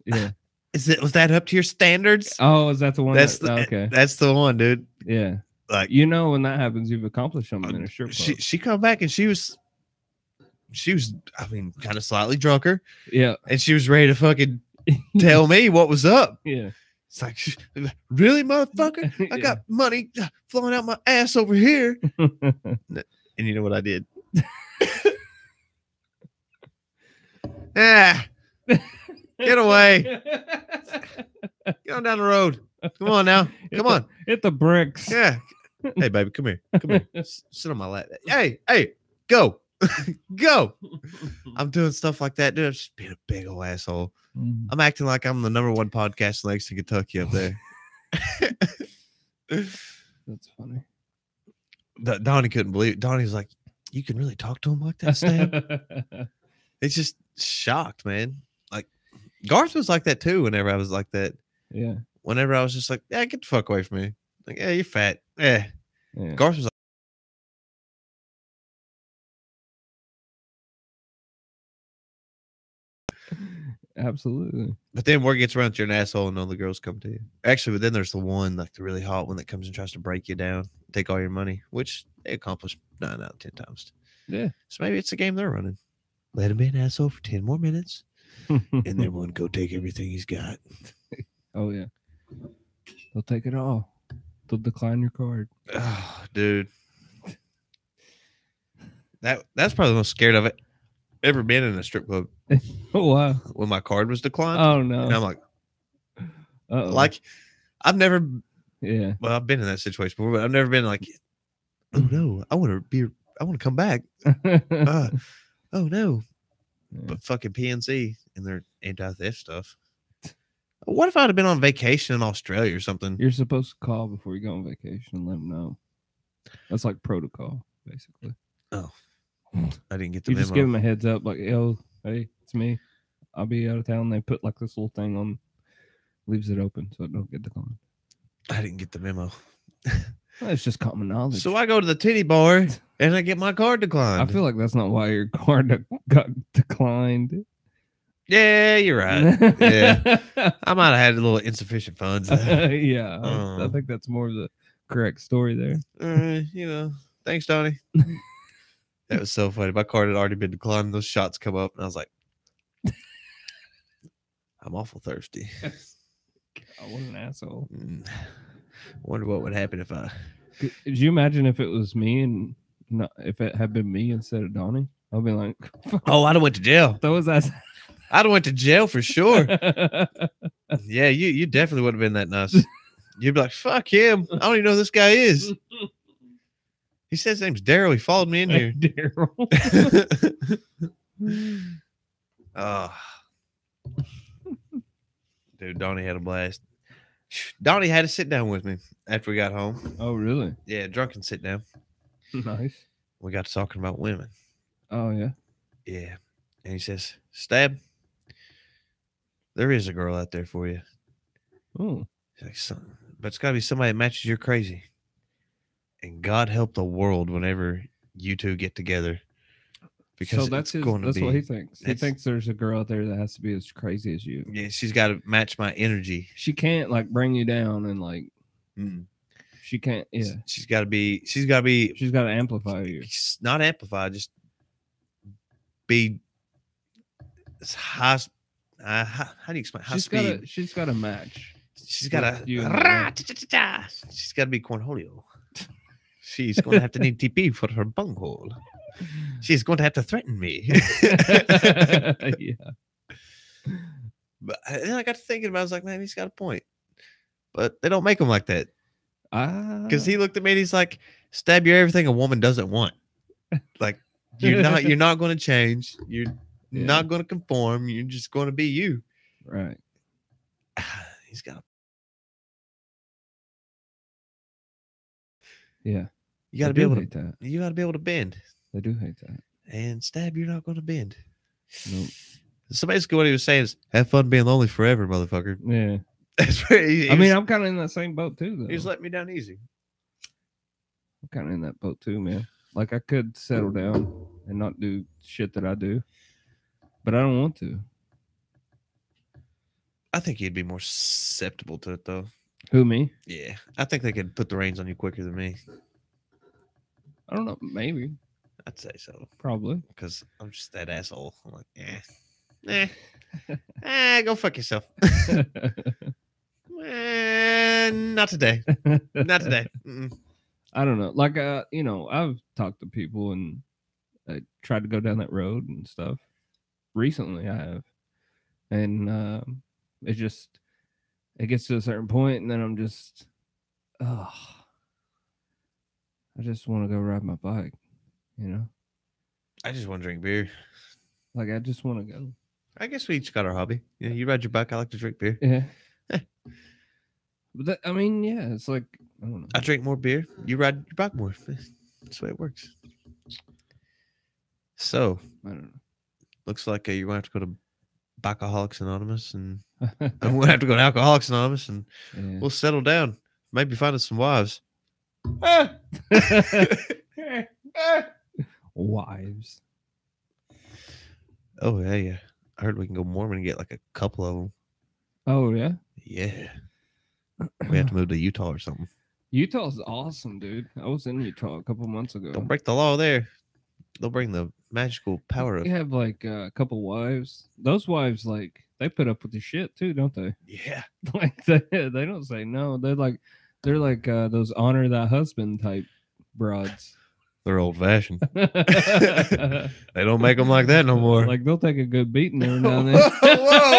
Yeah. Was that up to your standards? Oh, is that the one? Okay. That's the one, dude. Yeah. Like, you know, when that happens, you've accomplished something in a strip club. She come back and she was, I mean, kind of slightly drunker. Yeah. And she was ready to fucking tell me what was up. Yeah. It's like, really, motherfucker? I got money flowing out my ass over here. And you know what I did? Get away. Get on down the road. Come on now. Come on. Hit the bricks. Yeah. Hey, baby, come here. Come here. Sit on my lap. Hey, go. Go. I'm doing stuff like that, dude. I'm just being a big old asshole. I'm acting like I'm the #1 podcast in Lexington, Kentucky up there. That's funny. Donnie couldn't believe it. Donnie's like, you can really talk to him like that, Stan? It's just shocked, man. Like, Garth was like that too whenever I was like that. Yeah. Whenever I was just like, yeah, get the fuck away from me. Like, yeah, you're fat. Yeah. Garth was like, absolutely. but then word gets around, you're an asshole and all the girls come to you. Actually, but then there's the one, like the really hot one that comes and tries to break you down, take all your money, which they accomplish 9 out of 10 times. Yeah. So maybe it's a game they're running. Let him be an asshole for 10 more minutes and then one go take everything he's got. Oh, yeah. They'll take it all. They'll decline your card. Oh, dude. That's probably the most scared of it ever been in a strip club. Oh, wow. When my card was declined. Oh, no. And I'm like, uh-oh. Like, I've never, yeah. Well, I've been in that situation before, but I've never been like, oh no, I want to come back. Oh no. Yeah. But fucking PNC and their anti-theft stuff. What if I'd have been on vacation in Australia or something? You're supposed to call before you go on vacation and let them know. That's like protocol, basically. Oh, I didn't get the You memo. just give them a heads up, like, yo, hey, it's me. I'll be out of town. They put like this little thing on, leaves it open so it don't get declined. I didn't get the memo. Well, it's just common knowledge. So I go to the titty bar and I get my card declined. I feel like that's not why your card got declined. Yeah, you're right. Yeah, I might have had a little insufficient funds. Yeah, I think that's more of the correct story there. You know, thanks, Donnie. That was so funny. My card had already been declined. Those shots come up, and I was like, I'm awful thirsty. God, what an asshole. Wonder what would happen if I Could you imagine if it was me and not, if it had been me instead of Donnie? I'd be like, Oh, I'd have went to jail. throw his ass. I'd have went to jail for sure. Yeah, you definitely would have been that nice. You'd be like, fuck him. I don't even know who this guy is. He says his name's Daryl. He followed me in here. Daryl. Oh. Dude, Donnie had a blast. Donnie had to sit down with me after we got home. Oh, really? Yeah, drunken sit down. Nice. We got to talking about women. Oh, yeah. Yeah. And he says, Stab, there is a girl out there for you. Oh, He's like, but it's got to be somebody that matches your crazy. And God help the world whenever you two get together. Because so that's it's going to that's be, what he thinks. He thinks there's a girl out there that has to be as crazy as you. Yeah, she's got to match my energy. She can't like bring you down and like. She can't. Yeah, she's got to be. She's got to amplify you. Not amplify, just be as high. How do you explain? High speed. She's got to match. She's got to. She's got to be cornholio. She's going to have to need TP for her bunghole. She's going to have to threaten me. Yeah. But then I got to thinking about it. I was like, man, he's got a point. But they don't make them like that. Because he looked at me and he's like, Stab, you're everything a woman doesn't want. Like, you're not going to change. You're not going to conform. You're just going to be you. Right. He's got a... Yeah. You got to be able to hate that. You got to be able to bend. They do hate that. And Stab, you're not going to bend. Nope. So basically what he was saying is, have fun being lonely forever, motherfucker. Yeah. That's pretty, I mean, I'm kind of in that same boat too, though. He was letting me down easy. I'm kind of in that boat too, man. Like I could settle down and not do shit that I do, but I don't want to. I think you'd be more susceptible to it, though. Who, me? Yeah. I think they could put the reins on you quicker than me. I don't know. Maybe. I'd say so. Probably. Because I'm just that asshole. I'm like, go fuck yourself. Not today. Not today. I don't know. Like, I've talked to people and I tried to go down that road and stuff. Recently, I have. And it gets to a certain point and then I'm just, I just want to go ride my bike, I just want to drink beer. Like, I just want to go. I guess we each got our hobby. Yeah, you ride your bike. I like to drink beer. Yeah. But it's like, I don't know. I drink more beer. You ride your bike more. That's the way it works. So, I don't know. Looks like you're going to have to go to Bikeaholics Anonymous and I'm going to have to go to Alcoholics Anonymous and we'll settle down. Maybe find us some wives. Wives. Oh, yeah. I heard we can go Mormon and get like a couple of them. Oh, yeah? Yeah. We have to move to Utah or something. Utah's awesome, dude. I was in Utah a couple months ago. Don't break the law there. They'll bring the magical power of... You have like a couple wives. Those wives, like, they put up with the shit too, don't they? Yeah. Like, they don't say no. They're like those honor thy husband type broads. They're old fashioned. They don't make them like that no more. Like, they'll take a good beating every now and then. Whoa.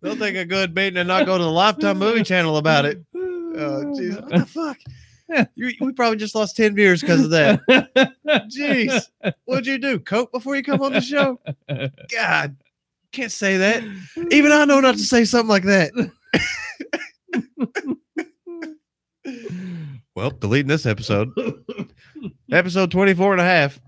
They'll take a good beating and not go to the Lifetime movie channel about it. Oh, jeez. What the fuck? We probably just lost 10 viewers because of that. Jeez. What'd you do? Coke before you come on the show? God. Can't say that. Even I know not to say something like that. Well, deleting this episode. Episode 24 and a half.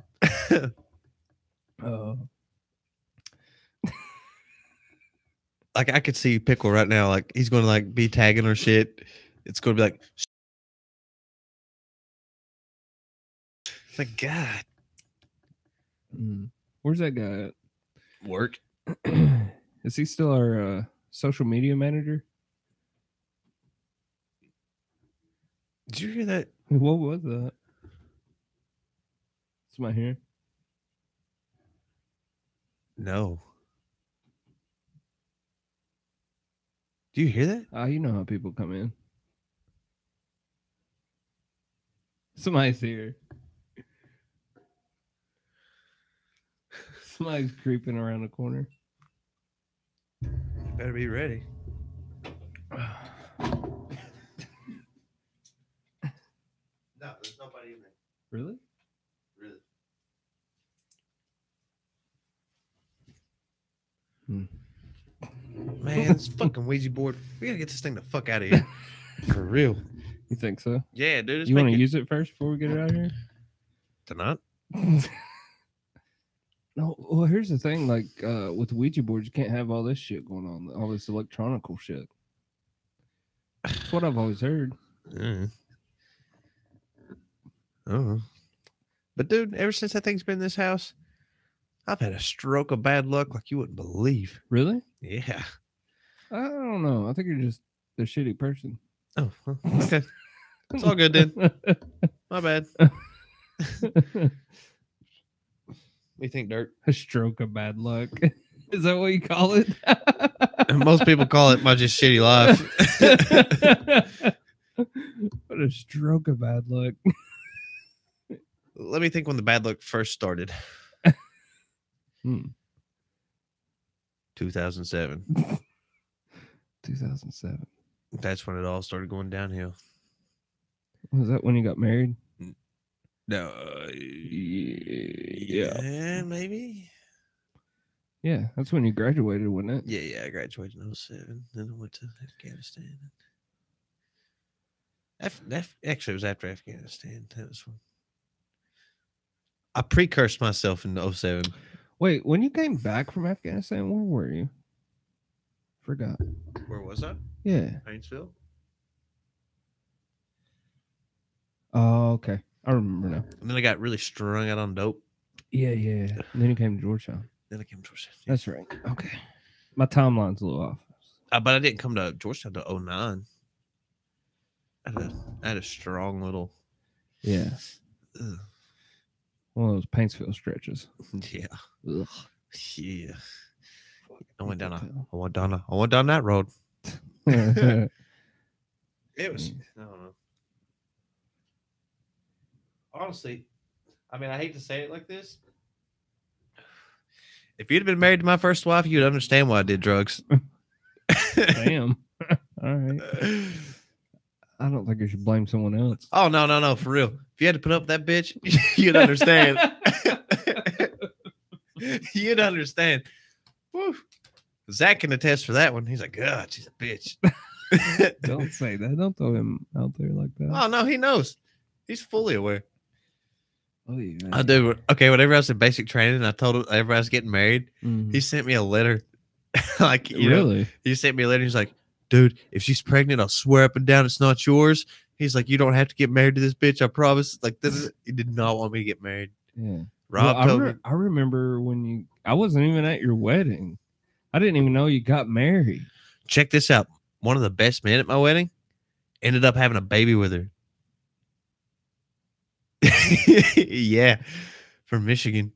Like, I could see Pickle right now. Like, he's going to like be tagging her shit. It's going to be like God. Where's that guy at? Work. Is he still our social media manager? Did you hear that? What was that? It's my hair. No. Do you hear that? You know how people come in. Somebody's here. Somebody's creeping around the corner. Better be ready. No, there's nobody in there. Really? Really. Man, this fucking Ouija board. We gotta get this thing the fuck out of here. For real. You think so? Yeah, dude. It's You want to making... use it first before we get it out of here? Tonight? No. Well, here's the thing. Like with Ouija boards, you can't have all this shit going on. All this electronical shit. That's what I've always heard. Oh. But dude, ever since that thing's been in this house, I've had a stroke of bad luck like you wouldn't believe. Really? Yeah. I don't know. I think you're just a shitty person. Oh, well, okay. It's all good then. My bad. We think dirt. A stroke of bad luck. Is that what you call it? Most people call it my just shitty life. What a stroke of bad luck. Let me think when the bad luck first started. 2007. 2007. That's when it all started going downhill. Was that when you got married? No. Yeah. Maybe. Yeah, that's when you graduated, wasn't it? Yeah, I graduated in 07. Then I went to Afghanistan. Actually, it was after Afghanistan. That was when I pre-cursed myself in 07. Wait, when you came back from Afghanistan, where were you? Forgot. Where was I? Yeah. Painesville. Oh, okay. I remember now. And then I got really strung out on dope. Yeah. And then you came to Georgetown. Then I came to Georgetown. That's right. Okay. My timeline's a little off. But I didn't come to Georgetown till 09. I had a strong little... Yeah. Ugh. One of those Paintsville stretches. Yeah. Ugh. Yeah. I went down that road. Yeah. It was, I don't know. Honestly, I mean, I hate to say it like this. If you'd have been married to my first wife, you'd understand why I did drugs. Damn. All right. I don't think you should blame someone else. Oh, no, for real. If you had to put up with that bitch, you'd understand. You'd understand. Woo. Zach can attest for that one. He's like, God, she's a bitch. Don't say that. Don't throw him out there like that. Oh, no, he knows. He's fully aware. Oh, yeah. I do. Okay, whenever I was in basic training, I told him everybody was getting married. Mhm. He sent me a letter. Like, you Really? know, he sent me a letter. He's like, dude, if she's pregnant, I'll swear up and down it's not yours. He's like, you don't have to get married to this bitch. I promise. Like, he did not want me to get married. Yeah. Rob Well, told me. I remember when I wasn't even at your wedding. I didn't even know you got married. Check this out. One of the best men at my wedding ended up having a baby with her. Yeah. From Michigan.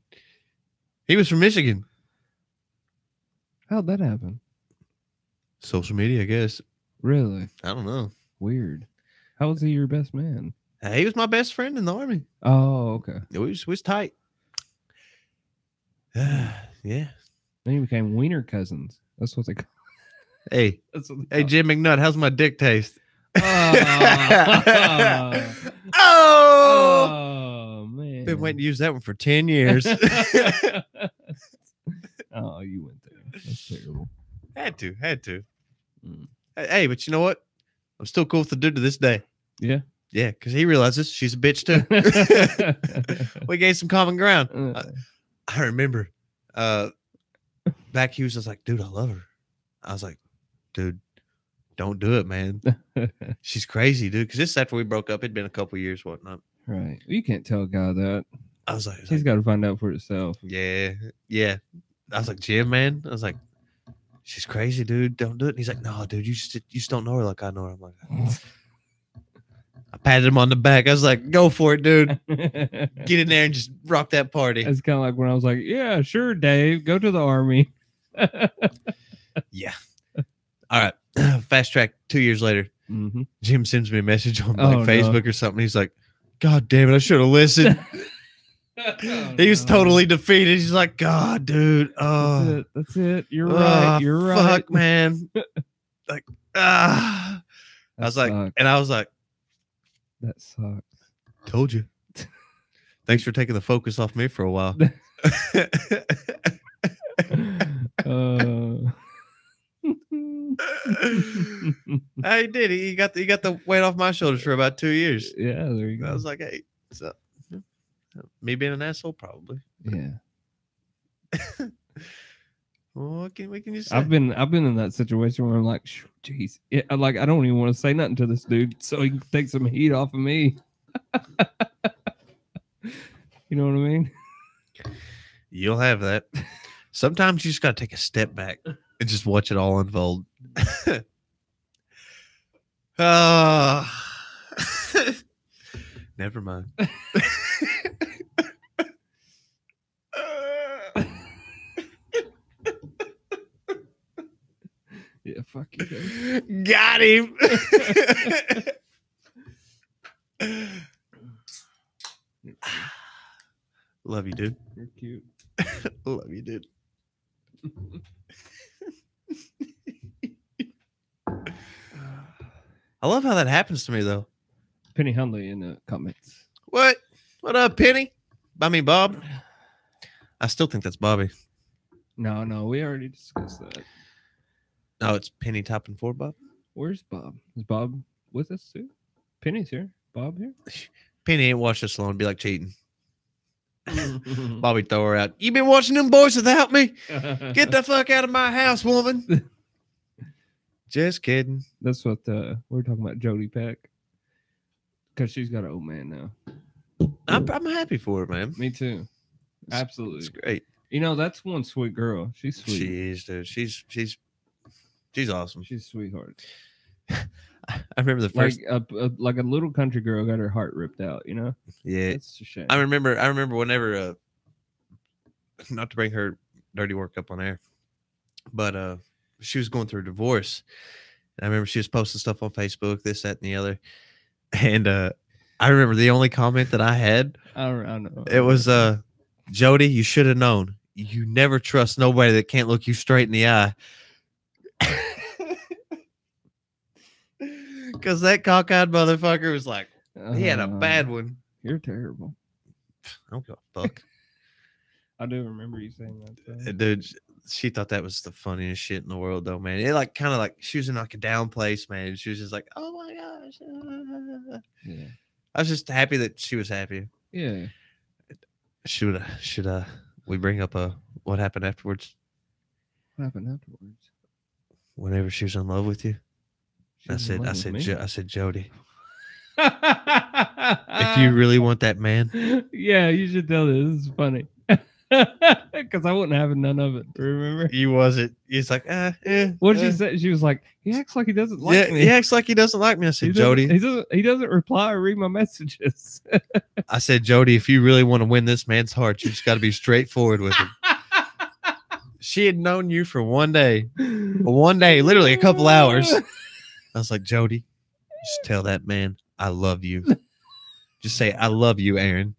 He was from Michigan. How'd that happen? Social media, I guess. Really? I don't know. Weird. How was he your best man? He was my best friend in the army. Oh, okay. We was tight. Yeah. Then you became wiener cousins. That's what they call. Hey, That's what hey, Jim McNutt, how's my dick taste? Oh, Oh, man. been waiting to use that one for 10 years. Oh, you went there. That's terrible. Had to. Mm. Hey, but you know what? I'm still cool with the dude to this day. Yeah. Yeah, because he realizes she's a bitch too. We gained some common ground. I remember back he was just like, dude, I love her. I was like, dude, don't do it, man. She's crazy, dude. Because this is after we broke up. It'd been a couple years, whatnot. Right. You can't tell a guy that. I was like, He's got to find out for himself. yeah. I was like, Jim, man. I was like, she's crazy, dude. Don't do it. And he's like, no, dude, you just don't know her like I know her. I'm like, I patted him on the back. I was like, go for it, dude. Get in there and just rock that party. It's kind of like when I was like, yeah, sure, Dave, go to the army. Yeah. All right. Fast track 2 years later. Mm-hmm. Jim sends me a message on Oh, no. Facebook or something. He's like, God damn it, I should have listened. He was totally defeated. He's like, God, dude. Oh, That's it. You're right. You're right. Fuck, man. Like, I was like, sucks. and I was like, that sucks. Told you. Thanks for taking the focus off me for a while. I did. He got the weight off my shoulders for about 2 years. Yeah, there you go. I was like, hey, so me being an asshole, probably. Yeah. Well, what can you say? I've been in that situation where I'm like, jeez, like I don't even want to say nothing to this dude so he can take some heat off of me. You know what I mean? You'll have that. Sometimes you just got to take a step back and just watch it all unfold. Never mind. Yeah, fuck you, dude. Got him. Love you, dude. You're cute. Love you, dude. I love how that happens to me, though. Penny Hundley in the comments. What? What up, Penny? I mean, Bob. I still think that's Bobby. No, we already discussed that. No, it's Penny topping 4, Bob. Where's Bob? Is Bob with us too? Penny's here. Bob here? Penny ain't watched us alone. Be like cheating. Bobby throw her out. You been watching them boys without me? Get the fuck out of my house, woman. Just kidding. That's what we're talking about, Jody Peck. Because she's got an old man now. I'm happy for her, man. Me too. Absolutely. It's great. You know, that's one sweet girl. She's sweet. She is, dude. She's awesome. She's a sweetheart. I remember the first, like a little country girl got her heart ripped out. You know, yeah. It's a shame. I remember whenever, not to bring her dirty work up on air, but she was going through a divorce, and I remember she was posting stuff on Facebook, this, that, and the other, and I remember the only comment that I had, I know. It was, Jody, you should have known. You never trust nobody that can't look you straight in the eye. Because that cockeyed motherfucker was like, he had a bad one. You're terrible. I don't give a fuck. I do remember you saying that. Dude, she thought that was the funniest shit in the world, though, man. It like kind of like she was in like a down place, man. She was just like, oh my gosh. Yeah. I was just happy that she was happy. Yeah. Should we bring up what happened afterwards? What happened afterwards? Whenever she was in love with you? I said, Jody, if you really want that man. Yeah, you should tell this. This is funny. Because I wouldn't have none of it. Remember? You wasn't. He's like, What did she say? She was like, he acts like he doesn't like me. He acts like he doesn't like me. I said, Jody. He doesn't reply or read my messages. I said, Jody, if you really want to win this man's heart, you just got to be straightforward with him. She had known you for one day, literally a couple hours. I was like, Jody, just tell that man I love you. Just say, I love you, Aaron.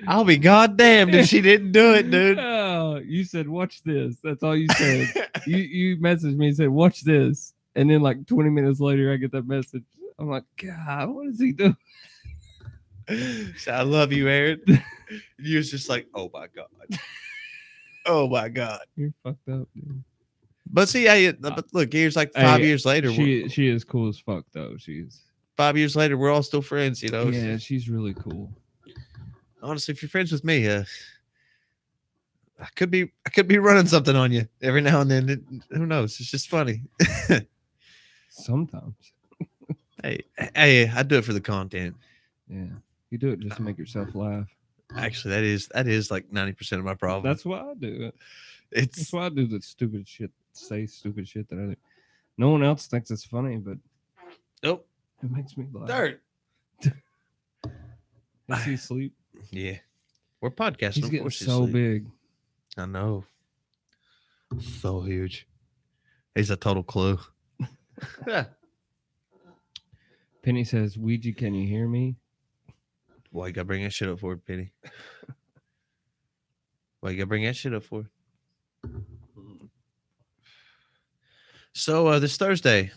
I'll be goddamned if she didn't do it, dude. Oh, you said, watch this. That's all you said. you messaged me and said, watch this. And then like 20 minutes later, I get that message. I'm like, God, what is he doing? So, I love you, Aaron. You was just like, oh my God. Oh my God. You're fucked up, dude. But see, but look, here's like 5 years later. She is cool as fuck, though. She's 5 years later, we're all still friends, you know. Yeah, she's really cool. Honestly, if you're friends with me, I could be running something on you every now and then. Who knows? It's just funny. Sometimes. Hey, I do it for the content. Yeah, you do it just to make yourself laugh. Actually, that is like 90% of my problem. That's why I do it. That's why I do the stupid shit. Say stupid shit that I do. No one else thinks it's funny, but nope, it makes me laugh. Dirt. Does he sleep? Yeah, we're podcasting. He's getting so big. I know. So huge. He's a total clue. Penny says, Ouija, can you hear me? Why you gotta bring that shit up for, Penny? Why you gotta bring that shit up for? So this Thursday,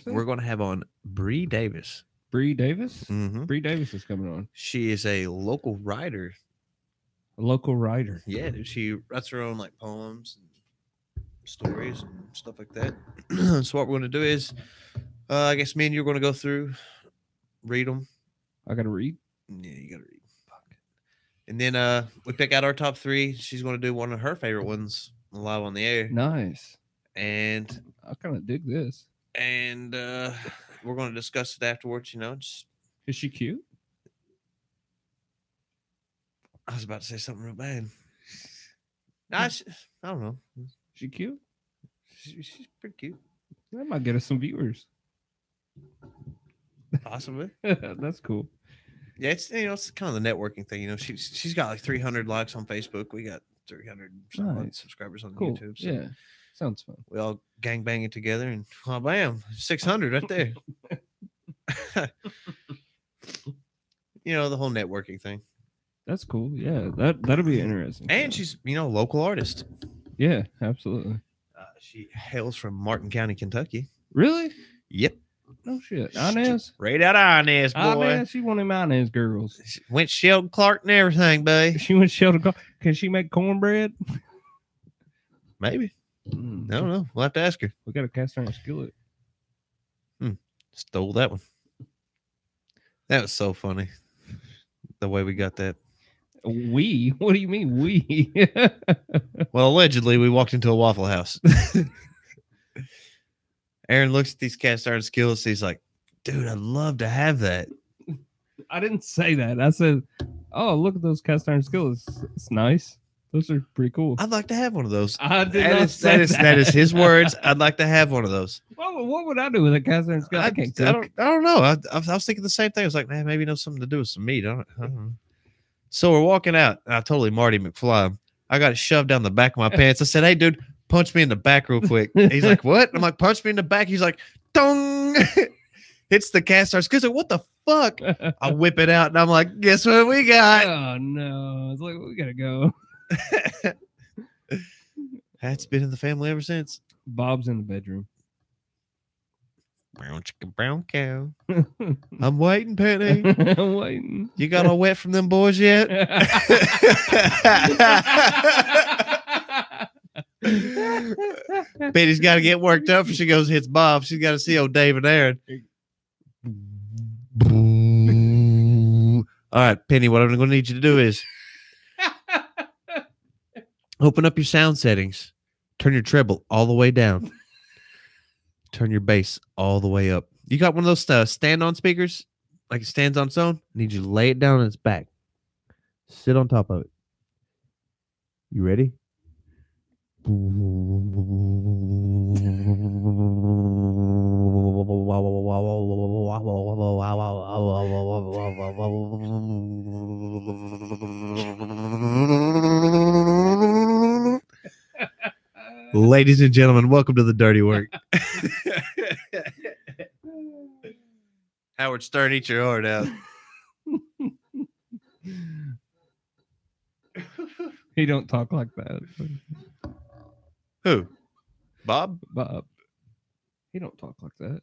we're going to have on Bree Davis. Bree Davis? Mm-hmm. Bree Davis is coming on. She is a local writer. A local writer. Yeah, dude, she writes her own like poems and stories and stuff like that. So what we're going to do is, I guess me and you are going to go through, read them. I got to read? Yeah, you got to read. Fuck. And then we pick out our top 3. She's going to do one of her favorite ones live on the air. Nice. And I kind of dig this. And we're going to discuss it afterwards, you know. Just... Is she cute? I was about to say something real bad. Nah, I don't know. She cute? She's pretty cute. That might get us some viewers. Possibly. That's cool. Yeah, it's it's kind of the networking thing, you know. She's got like 300 likes on Facebook. We got 300 subscribers on YouTube. So yeah, sounds fun. We all gang banging together, and bam, 600 right there. You know, the whole networking thing. That's cool. Yeah, that'll be interesting. And she's local artist. Yeah, absolutely. She hails from Martin County, Kentucky. Really? Yep. No shit. Inez? Right out of Inez, boy. Inez, she one of them Inez girls. She went Sheldon Clark and everything, babe. She went Sheldon Clark. Can she make cornbread? Maybe. I don't know. We'll have to ask her. We got a cast iron skillet. Stole that one. That was so funny. The way we got that. We? What do you mean we? Well, allegedly, we walked into a Waffle House. Aaron looks at these cast iron skillets. He's like, dude, I'd love to have that. I didn't say that. I said, oh, look at those cast iron skillets. It's nice. Those are pretty cool. I'd like to have one of those. I did not say that. That is his words. I'd like to have one of those. What would I do with a cast iron skillet? I can't cook. I don't know. I was thinking the same thing. I was like, man, maybe it knows something to do with some meat. I don't know. So we're walking out, and I totally Marty McFly. I got it shoved down the back of my pants. I said, hey, dude, punch me in the back real quick. He's like, what? I'm like, punch me in the back. He's like, dong. Hits the cast iron skillet. What the fuck? I whip it out, and I'm like, guess what we got? Oh, no. It's like, we got to go. That's been in the family ever since. Bob's in the bedroom. Brown chicken, brown cow. I'm waiting, Penny. I'm waiting. You got all wet from them boys yet? Penny's got to get worked up. She goes, hits Bob. She's got to see old Dave and Aaron. All right, Penny, what I'm going to need you to do is open up your sound settings. Turn your treble all the way down. Turn your bass all the way up. You got one of those stand-on speakers? Like it stands on its own? I need you to lay it down on its back. Sit on top of it. You ready? Ladies and gentlemen, welcome to the dirty work. Howard Stern, eat your heart out. He don't talk like that. Who? Bob? Bob. He don't talk like that.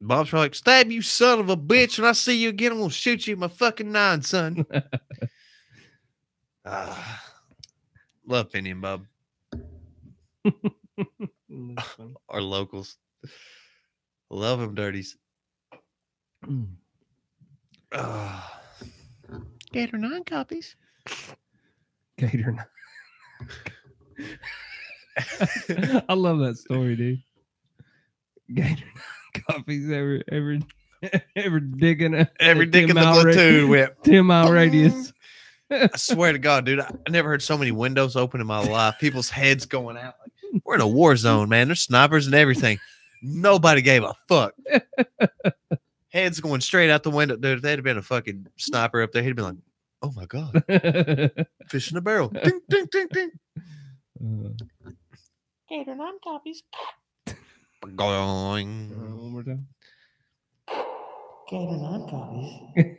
Bob's probably like, stab you son of a bitch. When I see you again, I'm going to shoot you with my fucking 9, son. Love Penny and Bob. Our locals. Love them dirties. Gator 9 copies. Gator 9. I love that story, dude. Gator 9 copies ever digging a every dick in the platoon whip. 10-mile radius. I swear to God, dude, I never heard so many windows open in my life. People's heads going out. Like, we're in a war zone, man. There's snipers and everything. Nobody gave a fuck. Heads going straight out the window. Dude, if they'd have been a fucking sniper up there, he'd have been like, oh my God. Fish in a barrel. Ding, ding, ding, ding. Gator non-copies. One Going. more time. Gator non-copies.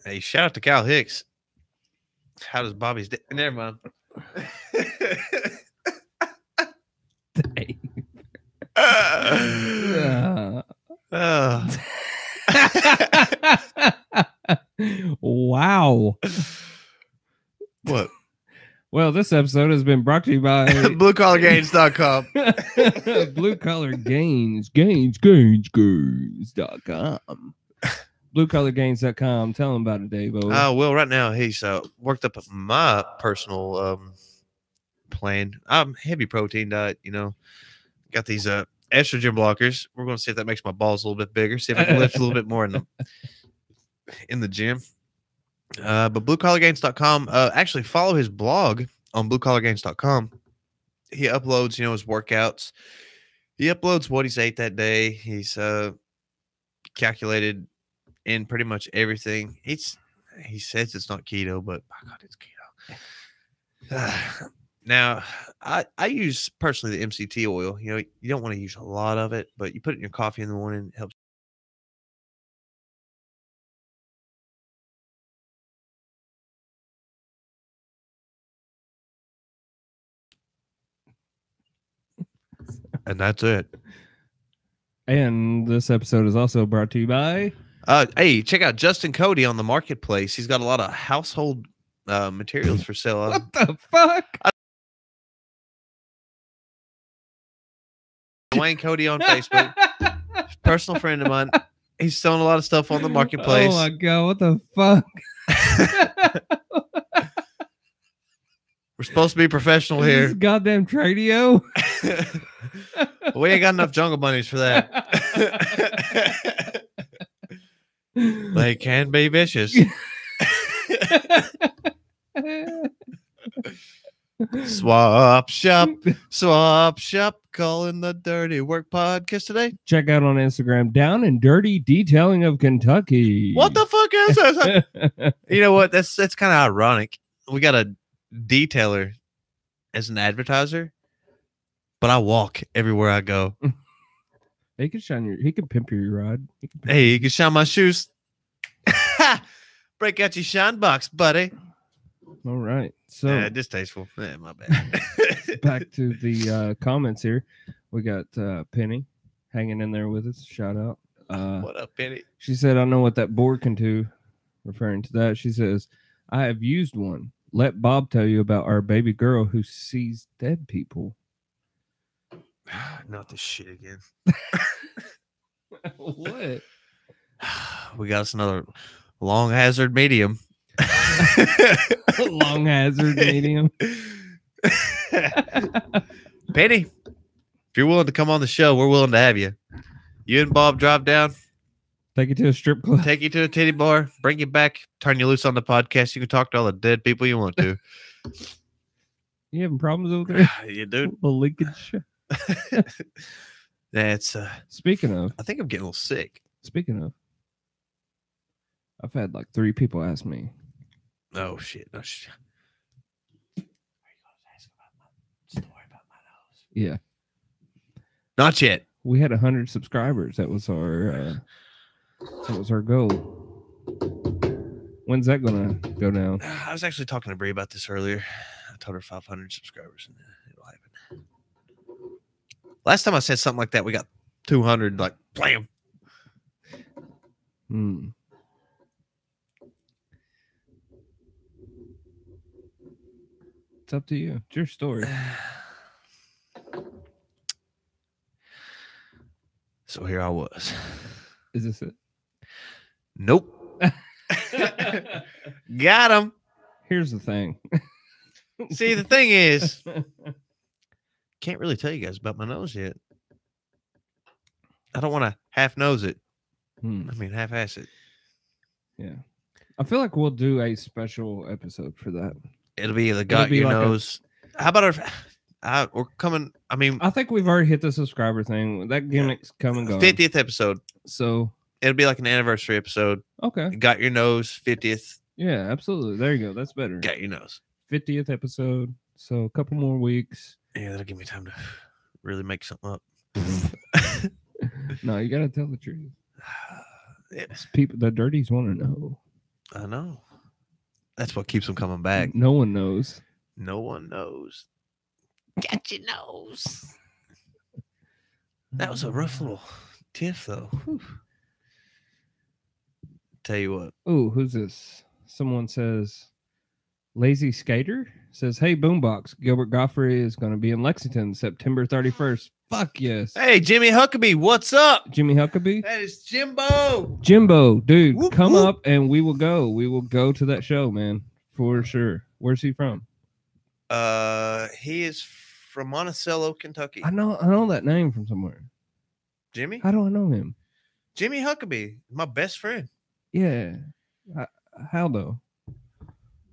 Hey, shout out to Cal Hicks. How does Bobby's day? Never mind. Wow. What? Well, this episode has been brought to you by BlueCollarGains.com. Blue Collar Gains, gains.com. BlueCollarGains.com. Tell them about it, Dave. Well, right now he's worked up my personal plan. I'm heavy protein diet, Got these estrogen blockers. We're going to see if that makes my balls a little bit bigger. See if I can lift a little bit more in the gym. But BlueCollarGains.com. Actually, follow his blog on BlueCollarGains.com. He uploads, his workouts. He uploads what he's ate that day. He's calculated in pretty much everything. He says it's not keto, but my God, it's keto. Now, I use personally the MCT oil. You don't want to use a lot of it, but you put it in your coffee in the morning. It helps. And that's it. And this episode is also brought to you by Hey, check out Justin Cody on the marketplace. He's got a lot of household materials for sale. What the fuck? Dwayne Cody on Facebook. Personal friend of mine. He's selling a lot of stuff on the marketplace. Oh my God, what the fuck? We're supposed to be professional here. This goddamn Tradio. We ain't got enough jungle bunnies for that. They can be vicious. Swap shop, calling the Dirty Work Podcast today. Check out on Instagram, Down and Dirty Detailing of Kentucky. What the fuck is this? You know what? That's kind of ironic. We got a detailer as an advertiser, but I walk everywhere I go. He can pimp your ride. Hey, you can shine my shoes. Break out your shine box, buddy. All right. So distasteful. My bad. back to the comments here. We got Penny hanging in there with us. Shout out. What up, Penny? She said, I know what that board can do. Referring to that, she says, I have used one. Let Bob tell you about our baby girl who sees dead people. Not this shit again. What? We got us another long hazard medium. Long hazard medium. Penny, if you're willing to come on the show, we're willing to have you. You and Bob drive down. Take you to a strip club. Take you to a titty bar. Bring you back. Turn you loose on the podcast. You can talk to all the dead people you want to. You having problems over there? You do. The leakage. That's Speaking of, I think I'm getting a little sick. Speaking of, I've had like 3 people ask me. Oh shit! No shit. Are you going to ask about my story about my nose? Yeah. Not yet. We had 100 subscribers. That was our goal. When's that gonna go down? I was actually talking to Brie about this earlier. I told her 500 subscribers and it'll happen. Last time I said something like that, we got 200. Like, blam. It's up to you. It's your story. So here I was. Is this it? Nope. Got him. Here's the thing. See, the thing is, can't really tell you guys about my nose yet. I don't want to half nose it. I mean, half ass it. Yeah. I feel like we'll do a special episode for that. It'll be the got your nose. How about we're coming? I mean, I think we've already hit the subscriber thing. That gimmick's come and gone. 50th episode. So it'll be like an anniversary episode. Okay. Got your nose 50th. Yeah, absolutely. There you go. That's better. Got your nose. 50th episode. So a couple more weeks. Yeah, that'll give me time to really make something up. No, you gotta tell the truth. Yeah, People, the dirties want to know. I know. That's what keeps them coming back. No one knows. No one knows. Got your nose. That was a rough little tiff, though. Whew. Tell you what. Oh, who's this? Someone says, Lazy Skater says, "Hey, Boombox, Gilbert Gottfried is going to be in Lexington September 31st. Fuck yes. Hey, Jimmy Huckabee, what's up? Jimmy Huckabee. That is Jimbo. Jimbo, dude, Whoop, come whoop. up and we will go. We will go to that show, man, for sure. Where's he from? He is from Monticello, Kentucky. I know that name from somewhere. Jimmy? How do I know him? Jimmy Huckabee, my best friend. Yeah. How though?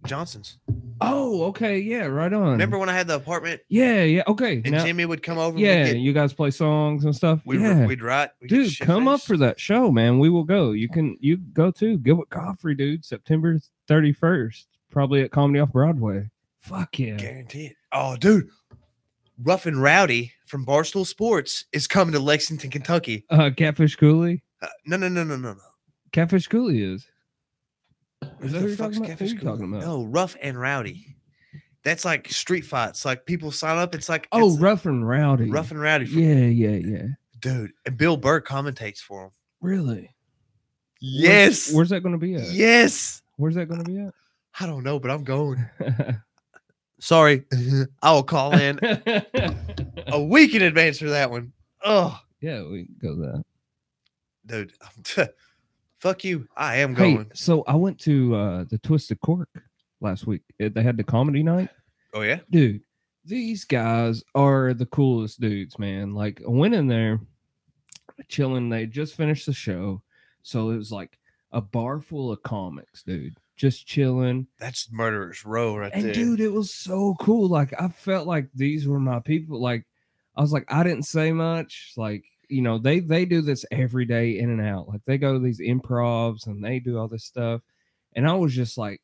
Johnson's. Oh, okay. Yeah, right on. Remember when I had the apartment Yeah. Okay. and Now, Jimmy would come over? yeah, and you guys play songs and stuff. we'd Yeah. write. We'd get Dude, shit come up faced. for that show, man. We will go. You go too. Gilbert Gottfried, dude. September 31st. Probably at Comedy Off Broadway. Fuck yeah. Guarantee it. Oh, dude. Rough and Rowdy from Barstool Sports is coming to Lexington, Kentucky. Catfish Cooley. No. Catfish Cooley is. Who Is that the who you're fuck's talking about? Catfish Who you Cooley? talking about? No, Rough and Rowdy. That's like street fights. Like people sign up. It's like Oh, it's Rough and Rowdy. Rough and Rowdy. Yeah. Dude. And Bill Burr commentates for him. Really? Yes. Where's that going to be at? Yes. Where's that going to be at? I don't know, but I'm going. Sorry. I will call in a week in advance for that one. Oh, yeah, we can go that. dude. Fuck you. I am Hey, going. so I went to the Twisted Cork last week. They had the comedy night. Oh, yeah? Dude, these guys are the coolest dudes, man. Like, I went in there chilling. They just finished the show. So it was like a bar full of comics, dude. Just chilling. That's Murderer's Row right And there. dude, it was so cool. Like, I felt like these were my people. Like, I was like, I didn't say much. Like, you know, they do this every day in and out. Like, they go to these improvs and they do all this stuff. And I was just like,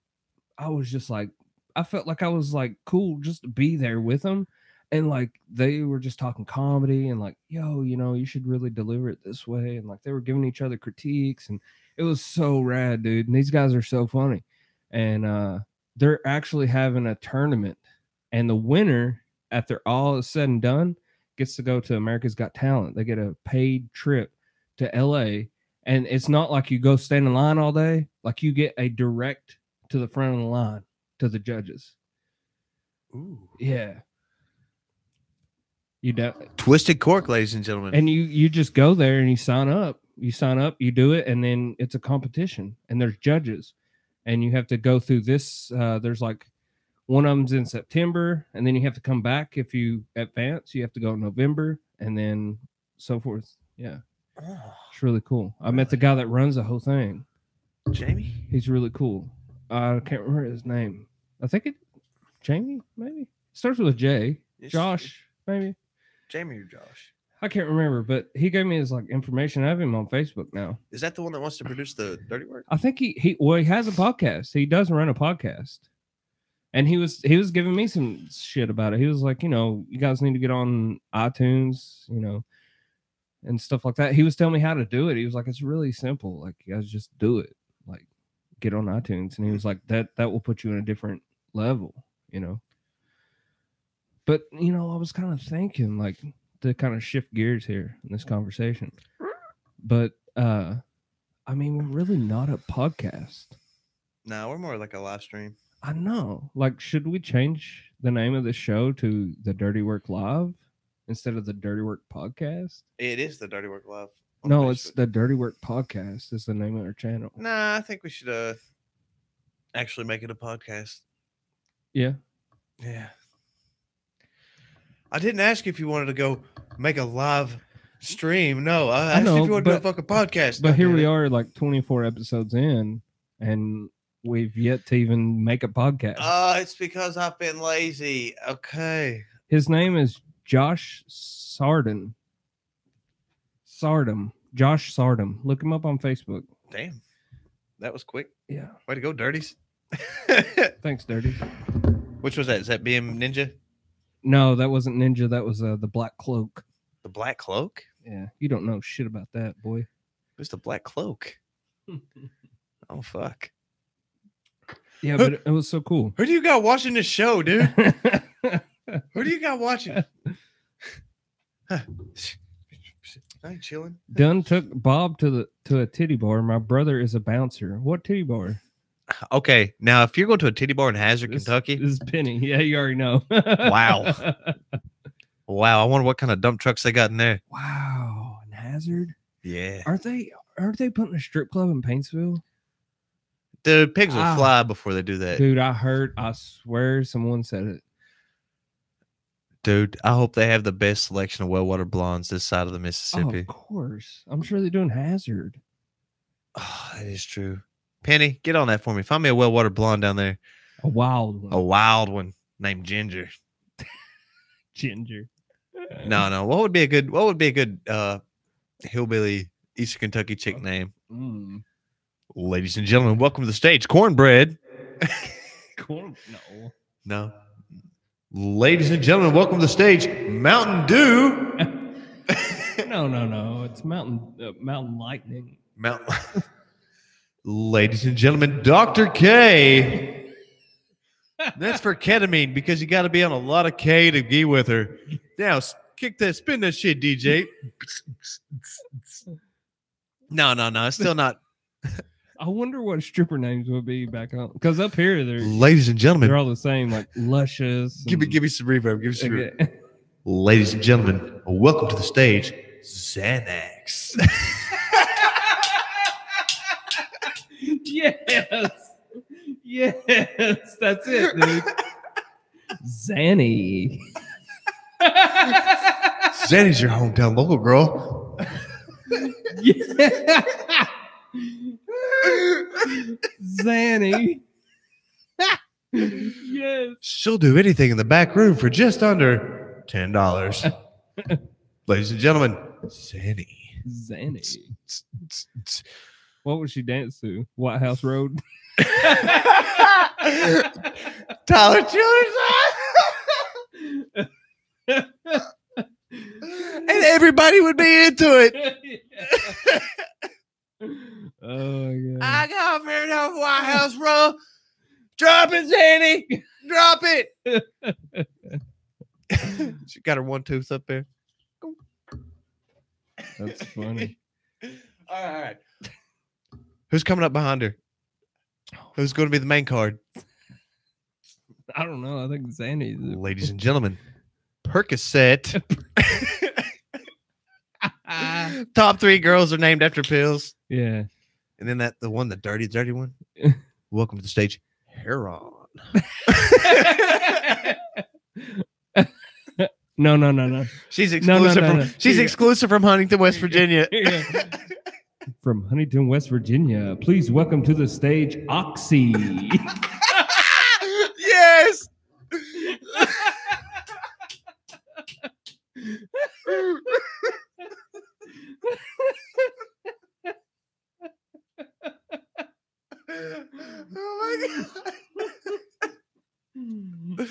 I felt like I was like cool just to be there with them. And like, they were just talking comedy and like, yo, you know, you should really deliver it this way. And like, they were giving each other critiques and it was so rad, dude. And these guys are so funny. And they're actually having a tournament. And the winner, after all is said and done, gets to go to America's Got Talent. They get a paid trip to LA. And it's not like you go stand in line all day. Like, you get a direct to the front of the line to the judges. Ooh. Yeah. Twisted Cork, ladies and gentlemen. And you just go there and you sign up. You do it, and then it's a competition. And there's judges. And you have to go through this. There's like one of them's in September, and then you have to come back if you advance. You have to go in November, and then so forth. Yeah. Oh, It's really cool. I met the guy that runs the whole thing. Jamie? He's really cool. I can't remember his name. I think Jamie, maybe. Starts with a J. It's Josh, maybe. Jamie or Josh? I can't remember, but he gave me his like information. I have him on Facebook now. Is that the one that wants to produce the dirty work? I think he has a podcast. He does run a podcast. And he was giving me some shit about it. He was like, you know, you guys need to get on iTunes, you know, and stuff like that. He was telling me how to do it. He was like, it's really simple. Like, you guys just do it. Like, get on iTunes. And he was like, that will put you in a different level, you know. But, you know, I was kind of thinking, like, to kind of shift gears here in this conversation. But, I mean, we're really not a podcast. No, we're more like a live stream. I know. Like, should we change the name of the show to The Dirty Work Live instead of The Dirty Work Podcast? It is the Dirty Work Live. on No, Facebook. it's The Dirty Work Podcast is the name of our channel. Nah, I think we should actually make it a podcast. Yeah. Yeah. I didn't ask if you wanted to go make a live stream. No, I asked know, if you wanted to do a but- fucking podcast. But here we goddammit. are, like 24 episodes in, and we've yet to even make a podcast. It's because I've been lazy. Okay. His name is Josh Sardum. Josh Sardum. Look him up on Facebook. Damn. That was quick. Yeah. Way to go, Dirties. Thanks, Dirty. Which was that? Is that BM Ninja? No, that wasn't Ninja. That was the Black Cloak. The Black Cloak? Yeah, you don't know shit about that, boy. Who's the Black Cloak? Oh, fuck. Yeah, but it was so cool. Who do you got watching this show, dude? Who do you got watching? I ain't chilling. Dunn took Bob to a titty bar. My brother is a bouncer. What titty bar? Okay, now if you're going to a titty bar in Hazard, Kentucky, This is Penny. Yeah, you already know. Wow. Wow, I wonder what kind of dump trucks they got in there. Wow, and Hazard. Yeah, Aren't they putting a strip club in Paintsville? the pigs will fly before they do that. Dude, I swear someone said it. Dude, I hope they have the best selection of well-water blondes this side of the Mississippi. Oh, of course. I'm sure they're doing Hazard. Oh, that is true. Penny, get on that for me. Find me a well-watered blonde down there. A wild one. A wild one named Ginger. Ginger. No. What would be a good hillbilly Eastern Kentucky chick name? Ladies and gentlemen, welcome to the stage, Cornbread. No. Ladies and gentlemen, welcome to the stage, Mountain Dew. No. It's Mountain Lightning. Ladies and gentlemen, Dr. K. That's for ketamine because you got to be on a lot of K to be with her. Now, spin that shit, DJ. No. It's still not. I wonder what stripper names would be back home. Because up here, Ladies and gentlemen, they're all the same, like Luscious. Give me some reverb. Ladies and gentlemen, welcome to the stage, Xanax. Yes, that's it, dude. Zanny. Zanny's your hometown local girl. Yeah. Zanny. Yes. She'll do anything in the back room for just under $10. Ladies and gentlemen, Zanny. What would she dance to? White House Road? Tyler Childers. And everybody would be into it. Oh my God. I got married off White House Road. Drop it, Zanny. Drop it. She got her one tooth up there. That's funny. All right. Who's coming up behind her? Who's going to be the main card? I don't know. I think Zanny. Ladies and gentlemen, Percocet. Top 3 girls are named after pills. Yeah. And then the dirty one. Welcome to the stage, Heron. No. She's exclusive She's exclusive from Huntington, West Virginia. From Huntington, West Virginia, please welcome to the stage, Oxy. Yes. Oh my God.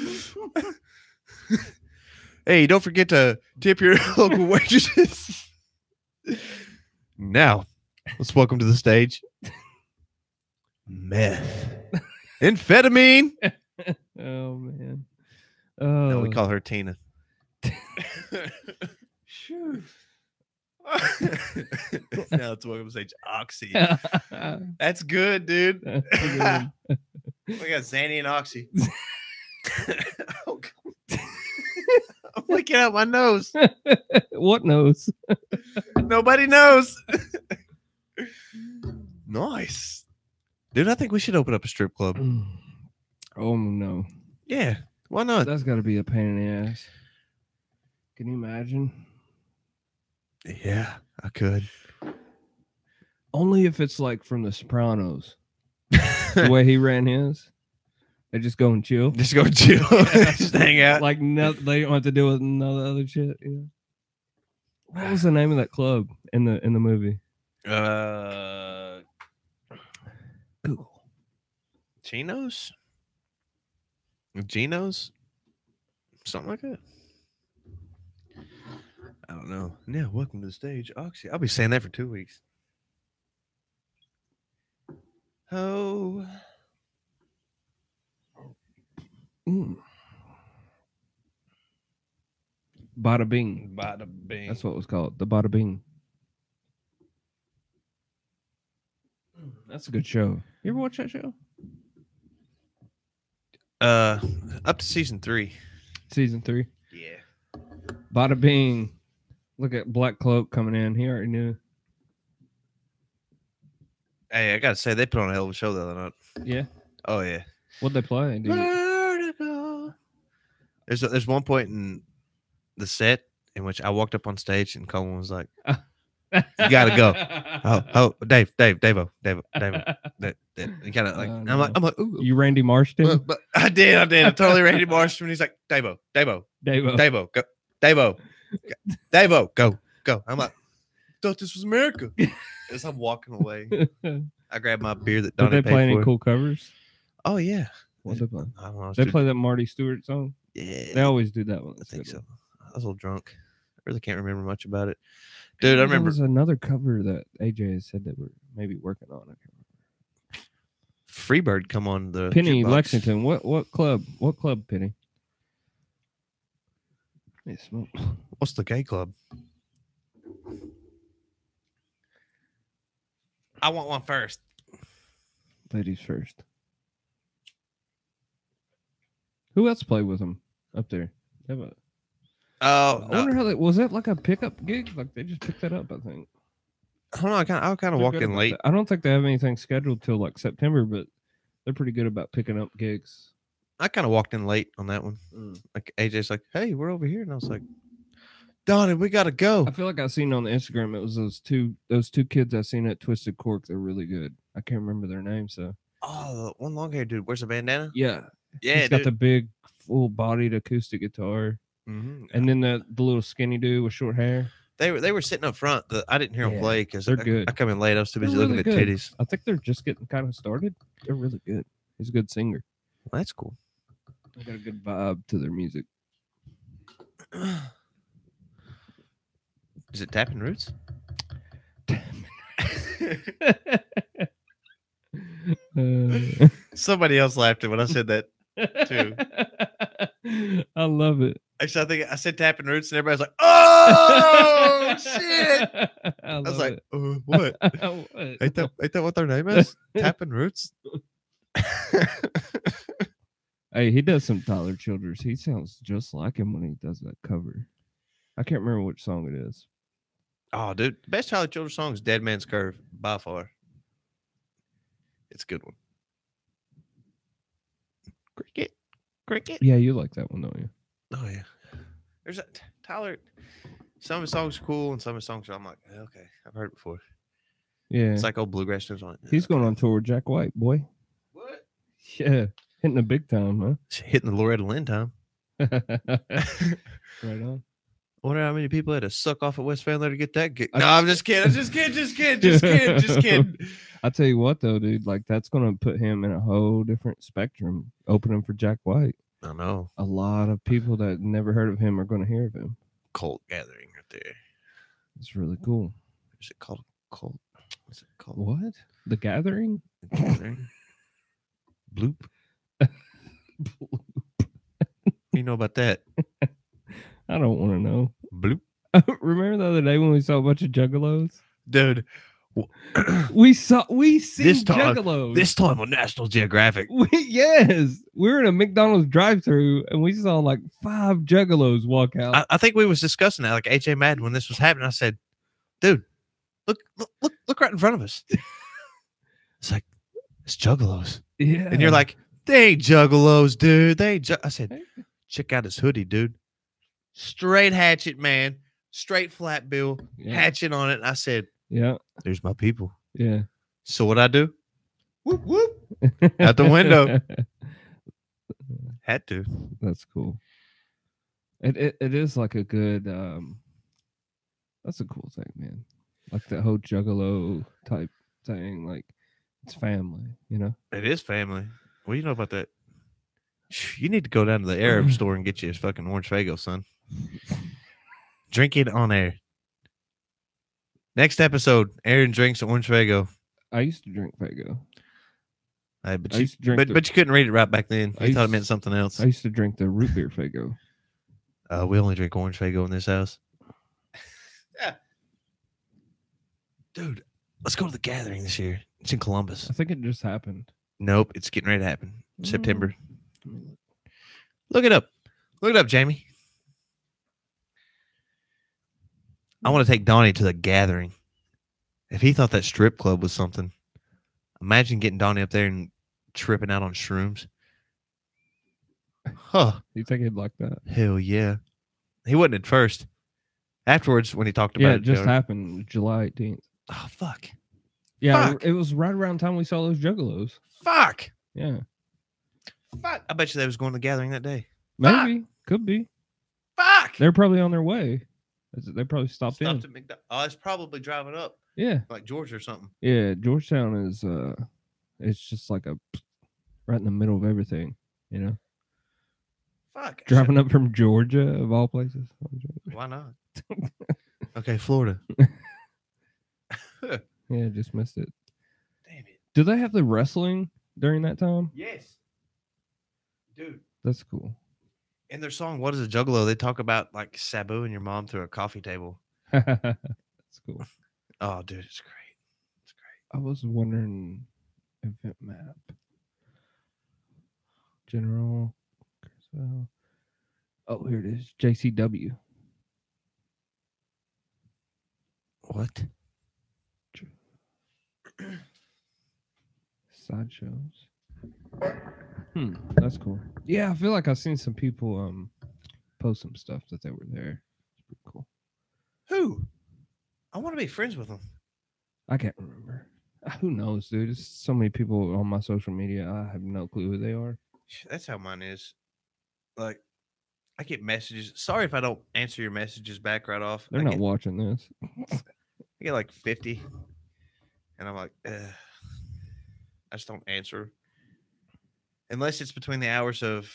Hey, don't forget to tip your local waitresses. Now, let's welcome to the stage, Meth. Amphetamine. Oh, man. No, we call her Tina. Sure. Now let's welcome to the stage, Oxy. That's good, dude. That's good. We got Zanny and Oxy. Oh, God. I'm licking out my nose. What nose? Nobody knows. Nice. Dude, I think we should open up a strip club. Oh, no. Yeah. Why not? That's got to be a pain in the ass. Can you imagine? Yeah, I could. Only if it's like from The Sopranos. The way he ran his. They just go and chill. Just go chill. Just hang out. Like, no, they don't have to deal with none of the other shit. You know? What was the name of that club in the movie? Google. Chinos? Geno's? Something like that. I don't know. Yeah, welcome to the stage, Oxy. I'll be saying that for 2 weeks. Oh. Bada Bing. Bada bing. That's what it was called. The Bada Bing. That's a good show. You ever watch that show? Up to season 3. Season 3. Yeah. Bada Bing. Look at Black Cloak coming in. He already knew. Hey, I gotta say they put on a hell of a show the other night. Yeah. Oh yeah. What'd they play? Vertigo. There's one point in the set in which I walked up on stage and Coleman was like, "You gotta go." Dave. You gotta like. Oh, I'm like, ooh. You Randy Marsh him? But I did. I totally Randy Marsh him. He's like, Davo, Davo. go, Davo, go. I'm like, thought this was America. As I'm walking away, I grabbed my beer that Did Donnie they paid play any for. cool covers? Oh yeah. What'd they play? I don't know. They play that Marty Stewart song? Yeah. They always do that one. I That's think a good so. one. I was a little drunk. I really can't remember much about it. Dude, I There remember was another cover that AJ has said that we're maybe working on. I can't remember. Freebird come on the Penny jukebox. Lexington. What club? What club, Penny? Hey, smoke. What's the gay club? I want one first. Ladies first. Who else played with them up there? They have a- Oh, I wonder how that was. That like a pickup gig? Like they just picked that up. I think. I don't know. I kind of They're walk good in about late. that. I don't think they have anything scheduled till like September, but they're pretty good about picking up gigs. I kind of walked in late on that one. Like AJ's like, "Hey, we're over here," and I was like, "Donnie, we gotta go." I feel like I seen on the Instagram it was those two kids I seen at Twisted Cork. They're really good. I can't remember their names. So Oh, one long hair dude. Where's the bandana? yeah, Yeah, he's got the big full bodied acoustic guitar, Mm-hmm. and then the little skinny dude with short hair. They were sitting up front. I didn't hear them Yeah, play because they're good. I come in late. I was too busy They're looking really at good. titties. I think they're just getting kind of started. They're really good. He's a good singer. Well, that's cool. They got a good vibe to their music. Is it Tapping Roots? Somebody else laughed at when I said that too. I love it. Actually, I think I said Tapping Roots, and everybody's like, "Oh shit!" I was love like, it. "What? What? Ain't that what their name is? Tapping Roots?" Hey, he does some Tyler Childers. He sounds just like him when he does that cover. I can't remember which song it is. Oh, dude, the best Tyler Childers song is "Dead Man's Curve" by far. It's a good one. Cricket. Yeah, you like that one, don't you? Oh yeah. There's that Tyler. Some of his songs are cool, and some of his songs I'm like, okay, I've heard it before. Yeah. It's like old bluegrass tunes on it. He's going on tour with Jack White, boy. What? Yeah. Hitting the big time, huh? Hitting the Loretta Lynn time. Right on. I wonder how many people had to suck off at West Van there to get that gig. I- No, I'm just kidding. Just kidding. I tell you what, though, dude, like that's going to put him in a whole different spectrum. Opening for Jack White. I know. A lot of people that never heard of him are going to hear of him. Cult gathering right there. It's really cool. Is it called cult? What's it called? What? The Gathering? The gathering? Bloop. You know about that? I don't want to know. Bloop. Remember the other day when we saw a bunch of juggalos? Dude. We seen This time- juggalos. This time on National Geographic. Yes, we were in a McDonald's drive-thru and we saw like 5 juggalos walk out. I think we was discussing that, like AJ Madden, when this was happening. I said, dude, look right in front of us. It's like, it's juggalos. Yeah, And you're like, they ain't juggalos, dude. They ain't I said, check out his hoodie, dude. Straight hatchet, man. Straight flat bill, hatchet on it. And I said, yeah, there's my people. yeah. So what I do? Whoop, whoop. Out the window. Had to. That's cool. It is like a good. That's a cool thing, man. Like that whole juggalo type thing. Like it's family, you know. It is family. What do you know about that? You need to go down to the Arab store and get you a fucking orange Fago, son. Drink it on air. Next episode, Aaron drinks orange Fago. I used to drink Fago. But I you, used to drink but you couldn't read it right back then. I You thought it used- meant something else. I used to drink the root beer Fago. We only drink orange Fago in this house. Yeah. Dude, let's go to the gathering this year. It's in Columbus. I think it just happened. Nope, it's getting ready to happen. September. Let me look. Look it up. Look it up, Jamie. I want to take Donnie to the gathering. If he thought that strip club was something, imagine getting Donnie up there and tripping out on shrooms. Huh. You think he'd like that? Hell yeah. He wasn't at first. Afterwards, when he talked about Yeah, it, it just Joe- happened July 18th. Oh, fuck. Yeah, Fuck. it was right around the time we saw those juggalos. Fuck. Yeah, Fuck. I bet you they was going to the gathering that day. maybe. Could be. Fuck. They're probably on their way. They probably stopped in. Stopped at McDonald's. Oh, it's probably driving up Yeah, like Georgia or something. yeah. Georgetown is it's just like a right in the middle of everything. You know, Fuck. driving up from Georgia of all places. Why not? Okay, Florida. Yeah, just missed it. Damn it. Do they have the wrestling during that time? Yes. Dude. That's cool. In their song, What is a Juggalo? They talk about like Sabu and your mom through a coffee table. That's cool. Oh, dude, it's great. It's great. I was wondering event map. General. Oh, here it is. JCW. What? Sideshows. That's cool. Yeah, I feel like I've seen some people post some stuff that they were there. It's pretty cool. Who? I want to be friends with them. I can't remember. Who knows, dude? There's so many people on my social media. I have no clue who they are. That's how mine is. Like, I get messages. Sorry if I don't answer your messages back right off. They're I not get, watching this. I get like 50. And I'm like, ugh. I just don't answer. Unless it's between the hours of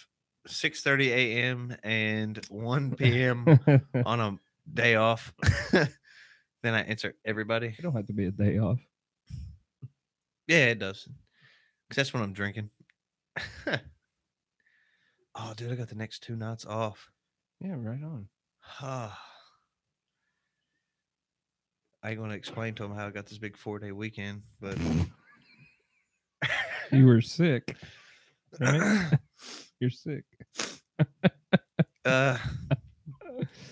6:30 a.m. and 1 p.m. on a day off. Then I answer everybody. It don't have to be a day off. Yeah, it does. Because that's when I'm drinking. Oh, dude, I got the next 2 nights off. Yeah, right on. I ain't going to explain to them how I got this big 4-day weekend, but You were sick, right? You're sick.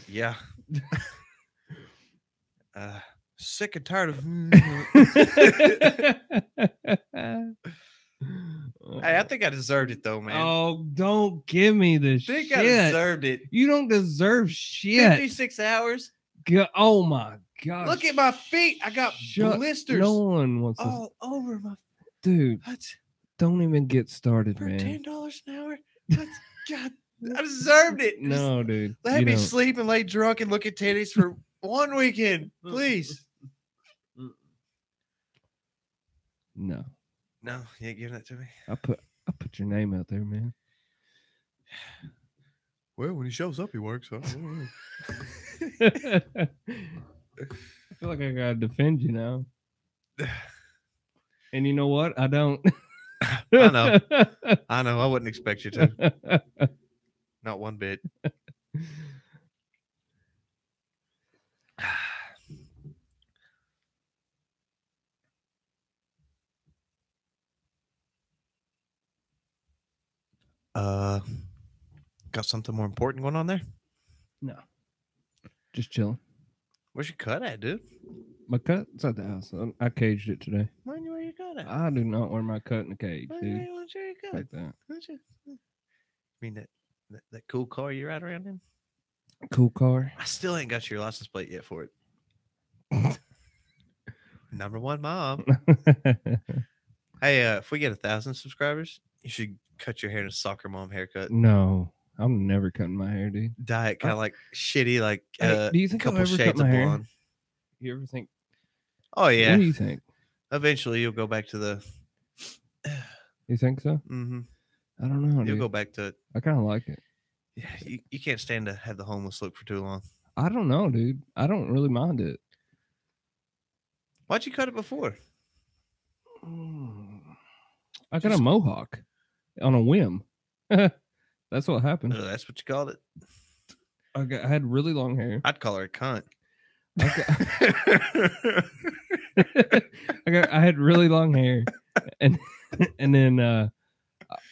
Yeah. Sick and tired of. Hey, I think I deserved it though, man. Oh, don't give me this I think shit. I deserved it. You don't deserve shit. 56 hours. Oh my god! Look at my feet. I got blisters No one wants to. all over my. Dude, What? don't even get started, For man. $10 an hour? That's, God, I deserved it. No, dude. Let you me don't. sleep and lay drunk and look at titties for one weekend, please. No, No, you ain't giving that to me. I put your name out there, man. Well, when he shows up, he works. Huh? I feel like I gotta defend you now. And you know what? I don't. I know. I know. I wouldn't expect you to. Not one bit. Got something more important going on there? No, just chilling. Where's your cut at, dude? My cut's at the house. I caged it today. Where your cut at? I do not wear my cut in a cage, dude. Where's your cut? Like that. I mean that cool car you ride around in? Cool car. I still ain't got your license plate yet for it. Number one mom. Hey, if we get 1,000 subscribers, you should cut your hair in a soccer mom haircut. No, I'm never cutting my hair, dude. Dye it kind of like shitty, like Hey, do you think I'll couple ever cut shades my of hair? blonde. You ever think? Oh yeah. What do you think? Eventually, you'll go back to the. You think so? Mm-hmm. I don't know. You'll Dude. go back to it. I kind of like it. Yeah, you can't stand to have the homeless look for too long. I don't know, dude. I don't really mind it. Why'd you cut it before? I got a mohawk on a whim. That's what happened. That's what you called it. I had really long hair. I'd call her a cunt. I had really long hair, and then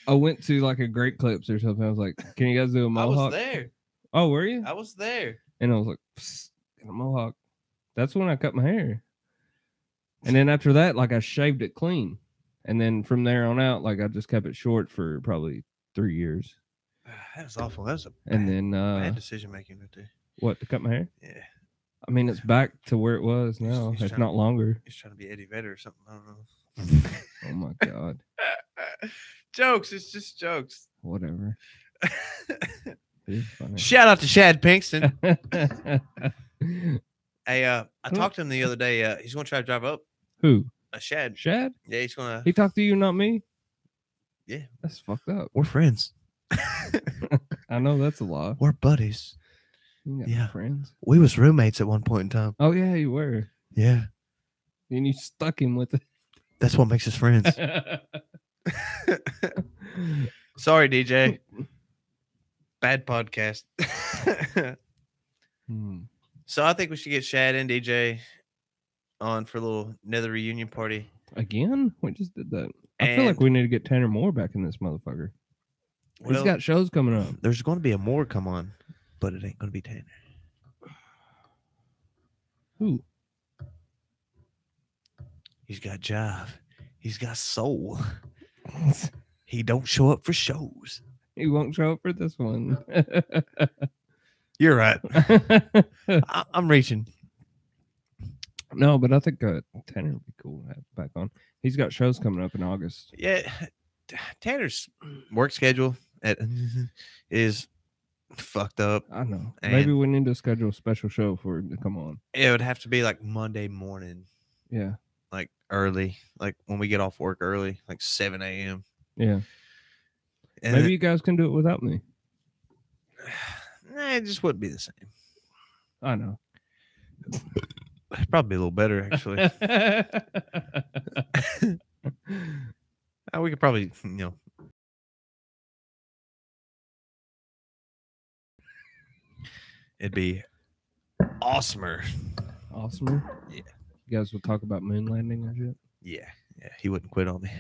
I went to like a Great Clips or something. I was like, "Can you guys do a I mohawk?" was there. Oh, were you? I was there. And I was like, "Psst, get a mohawk." That's when I cut my hair. And then after that, like I shaved it clean, and then from there on out, like I just kept it short for probably 3 years. That was awful. That was a And then bad decision making right there. what, to cut my hair? Yeah. I mean, it's back to where it was now, He's if trying not longer. He's trying to be Eddie Vedder or something. I don't know. Oh my god. Jokes. It's just jokes. Whatever. It's funny. Shout out to Shad Pinkston. Hey, I talked to him the other day. He's going to try to drive up. Who? Shad. Shad? Yeah, he's going to. He talked to you, not me? Yeah. That's fucked up. We're friends. I know that's a lie. We're buddies. You got Yeah. friends. We was roommates at one point in time. Oh yeah, you were. Yeah. And you stuck him with it. That's what makes us friends. Sorry, DJ. Bad podcast. So I think we should get Shad and DJ on for a little Nether reunion party. Again? We just did that. I feel like we need to get Tanner Moore back in this motherfucker. He's got shows coming up. There's going to be a Moore come on, but it ain't going to be Tanner. Who? He's got jive. He's got soul. He don't show up for shows. He won't show up for this one. You're right. I'm reaching. No, but I think Tanner would be cool to have back on. He's got shows coming up in August. Yeah, Tanner's work schedule is fucked up. I know. And maybe we need to schedule a special show for him to come on. It would have to be like Monday morning. Yeah. Like early. Like when we get off work early, like 7 a.m. Yeah. And maybe you guys can do it without me. It just wouldn't be the same. I know. Probably a little better, actually. We could probably, it'd be awesomer. Awesomer? Yeah. You guys would talk about moon landing and shit? Yeah. He wouldn't quit on me.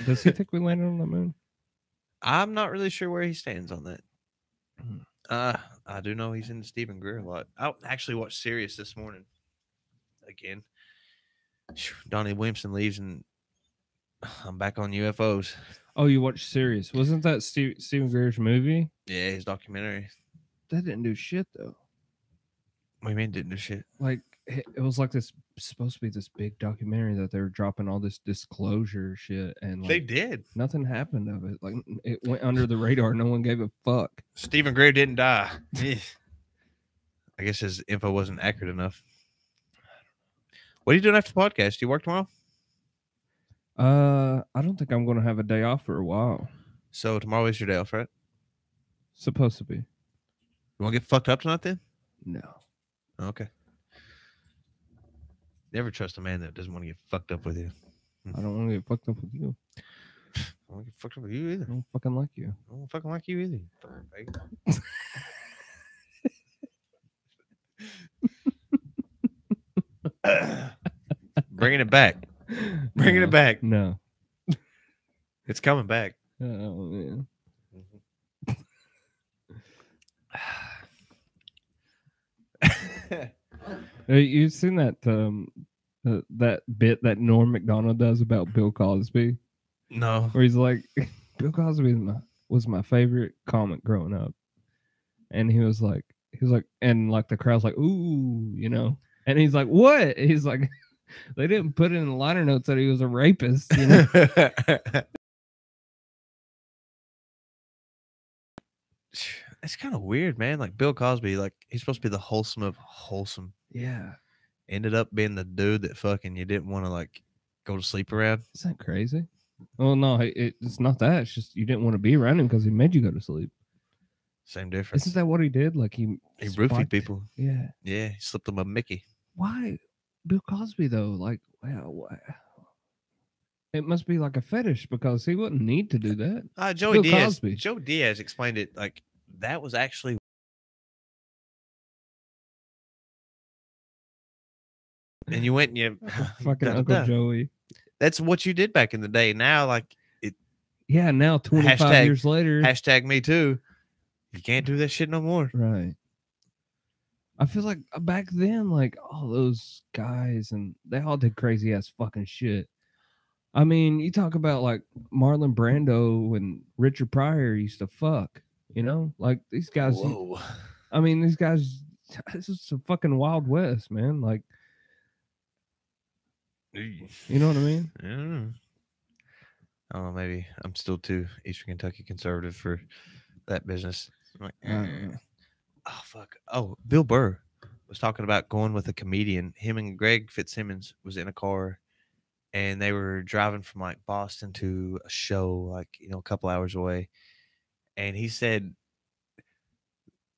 Does he think we landed on the moon? I'm not really sure where he stands on that. I do know he's into Stephen Greer a lot. I actually watched Sirius this morning. Again. Donnie Williamson leaves and I'm back on UFOs. Oh, you watched Sirius. Wasn't that Stephen Greer's movie? Yeah, his documentary. That didn't do shit, though. What do you mean didn't do shit? Like, it was like this, supposed to be this big documentary that they were dropping all this disclosure shit. And like, they did. Nothing happened of it. Like, it went under the radar. No one gave a fuck. Stephen Greer didn't die. I guess his info wasn't accurate enough. What are you doing after the podcast? Do you work tomorrow? I don't think I'm going to have a day off for a while. So tomorrow is your day off, right? Supposed to be. You want to get fucked up tonight then? No. Okay. Never trust a man that doesn't want to get fucked up with you. I don't want to get fucked up with you. I don't want to get fucked up with you either. I don't fucking like you. I don't fucking like you either. Bringing it back. Bringing it back. No. It's coming back. Oh, man. You've seen that that bit that Norm Macdonald does about Bill Cosby? No. Where he's like, Bill Cosby was my favorite comic growing up. And he was like, and like the crowd's like, ooh, And he's like, what? He's like, they didn't put it in the liner notes that he was a rapist, It's kind of weird, man. Like Bill Cosby, like he's supposed to be the wholesome of wholesome. Yeah. Ended up being the dude that fucking you didn't want to like go to sleep around. Isn't that crazy? Well, no, it's not that. It's just you didn't want to be around him because he made you go to sleep. Same difference. Isn't that what he did? Like He roofied spiked- people. Yeah. Yeah, he slipped them a Mickey. Why, Bill Cosby though? Like, wow, it must be like a fetish because he wouldn't need to do that. Joey Bill Diaz. Cosby. Joe Diaz explained it like that was actually. And you went and you Fucking da, da, Uncle da. Joey. That's what you did back in the day. Now, like it. Yeah, now 25 Hashtag- years later. Hashtag me too. You can't do that shit no more. Right. I feel like back then, like all those guys and they all did crazy ass fucking shit. I mean, you talk about like Marlon Brando and Richard Pryor used to fuck, you know? Like these guys, Whoa. I mean, these guys, this is a fucking Wild West, man. Like, you know what I mean? Yeah. I don't know. Maybe I'm still too Eastern Kentucky conservative for that business. I'm like, I don't know. oh fuck. Oh, Bill Burr was talking about going with a comedian. Him and Greg Fitzsimmons was in a car, and they were driving from like Boston to a show, like a couple hours away. And he said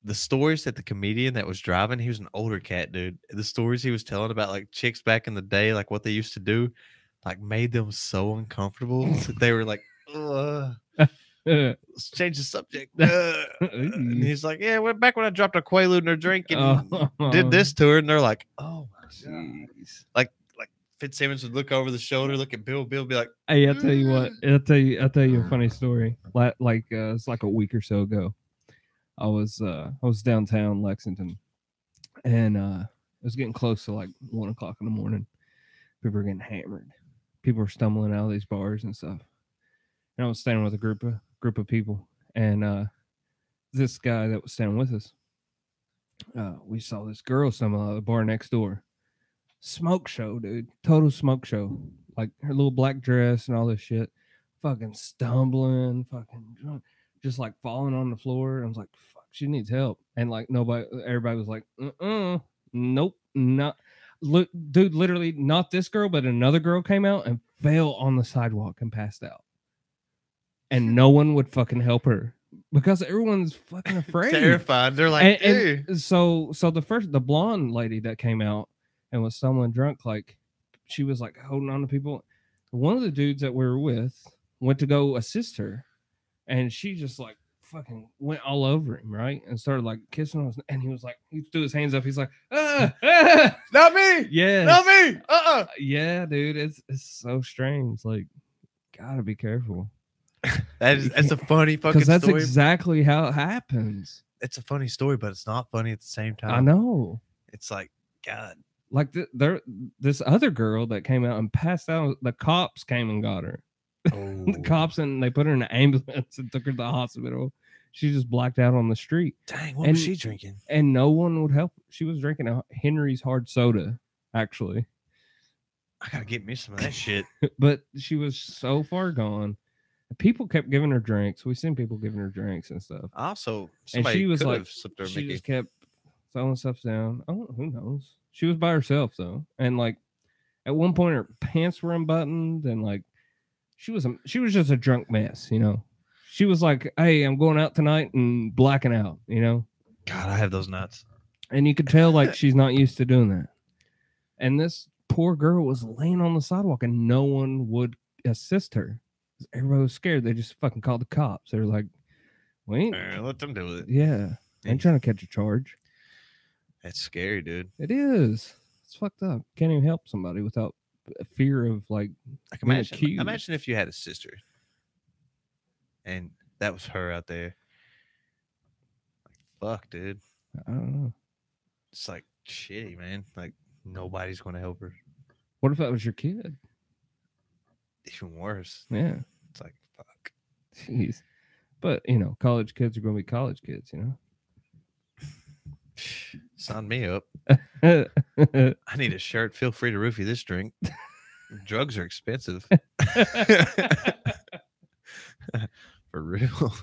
the stories that the comedian that was driving, he was an older cat, dude. The stories he was telling about like chicks back in the day, like what they used to do, like made them so uncomfortable that they were like, ugh. Let's change the subject. And he's like, yeah, we're back when I dropped a Quaalude in her drink and did this to her. And they're like, oh my God. Jeez. Like Fitzsimmons would look over the shoulder, look at Bill. Bill would be like, Hey, I'll tell you what. I'll tell you a funny story. Like it's like a week or so ago. I was downtown Lexington, and it was getting close to like 1 o'clock in the morning. People were getting hammered. People were stumbling out of these bars and stuff. And I was standing with a group of people, and this guy that was standing with us, we saw this girl stumble out of the bar next door. Smoke show, dude. Total smoke show. Like her little black dress and all this shit. Fucking stumbling, fucking drunk, just like falling on the floor. I was like, fuck, she needs help. And like everybody was like, nope, not. Look, dude, literally not this girl, but another girl came out and fell on the sidewalk and passed out. And no one would fucking help her because everyone's fucking afraid. terrified. They're like, and so the blonde lady that came out and was stumbling drunk, like she was like holding on to people. One of the dudes that we were with went to go assist her, and she just like fucking went all over him, right? And started like kissing him, and he was like, he threw his hands up. He's like, not me. Yeah, Not me. Yeah, dude, it's so strange. Like, gotta be careful. That's a funny fucking Because that's story. exactly how it happens. It's a funny story, but it's not funny at the same time. I know. It's like, God. Like this other girl that came out and passed out. The cops came and got her. Oh. The cops, and they put her in an ambulance and took her to the hospital. She just blacked out on the street. Dang, what was she drinking? And no one would help. She was drinking a Henry's hard soda, actually. I gotta get me some of that shit. But she was so far gone. People kept giving her drinks. We seen people giving her drinks and stuff. Also, And she was like, slipped her she Mickey. just kept throwing stuff down. Oh, who knows? She was by herself though, and like at one point her pants were unbuttoned, and like she was just a drunk mess, you know. She was like, "Hey, I'm going out tonight," and blacking out, you know. God, I have those nuts. And you could tell like she's not used to doing that. And this poor girl was laying on the sidewalk, and no one would assist her. Everybody was scared. They just fucking called the cops. They were like, "Wait, Let them do it." Yeah, I ain't trying to catch a charge." That's scary, dude. It is. It's fucked up. Can't even help somebody without a fear of like. Like being imagine, accused. imagine if you had a sister, and that was her out there. Like, fuck, dude. I don't know. It's like shitty, man. Like nobody's gonna help her. What if that was your kid? Even worse. Yeah. It's like fuck. Jeez. But you know, college kids are going to be college kids. You Sign me up. know. I need a shirt. Feel free to roofie this drink. Drugs are expensive. For real.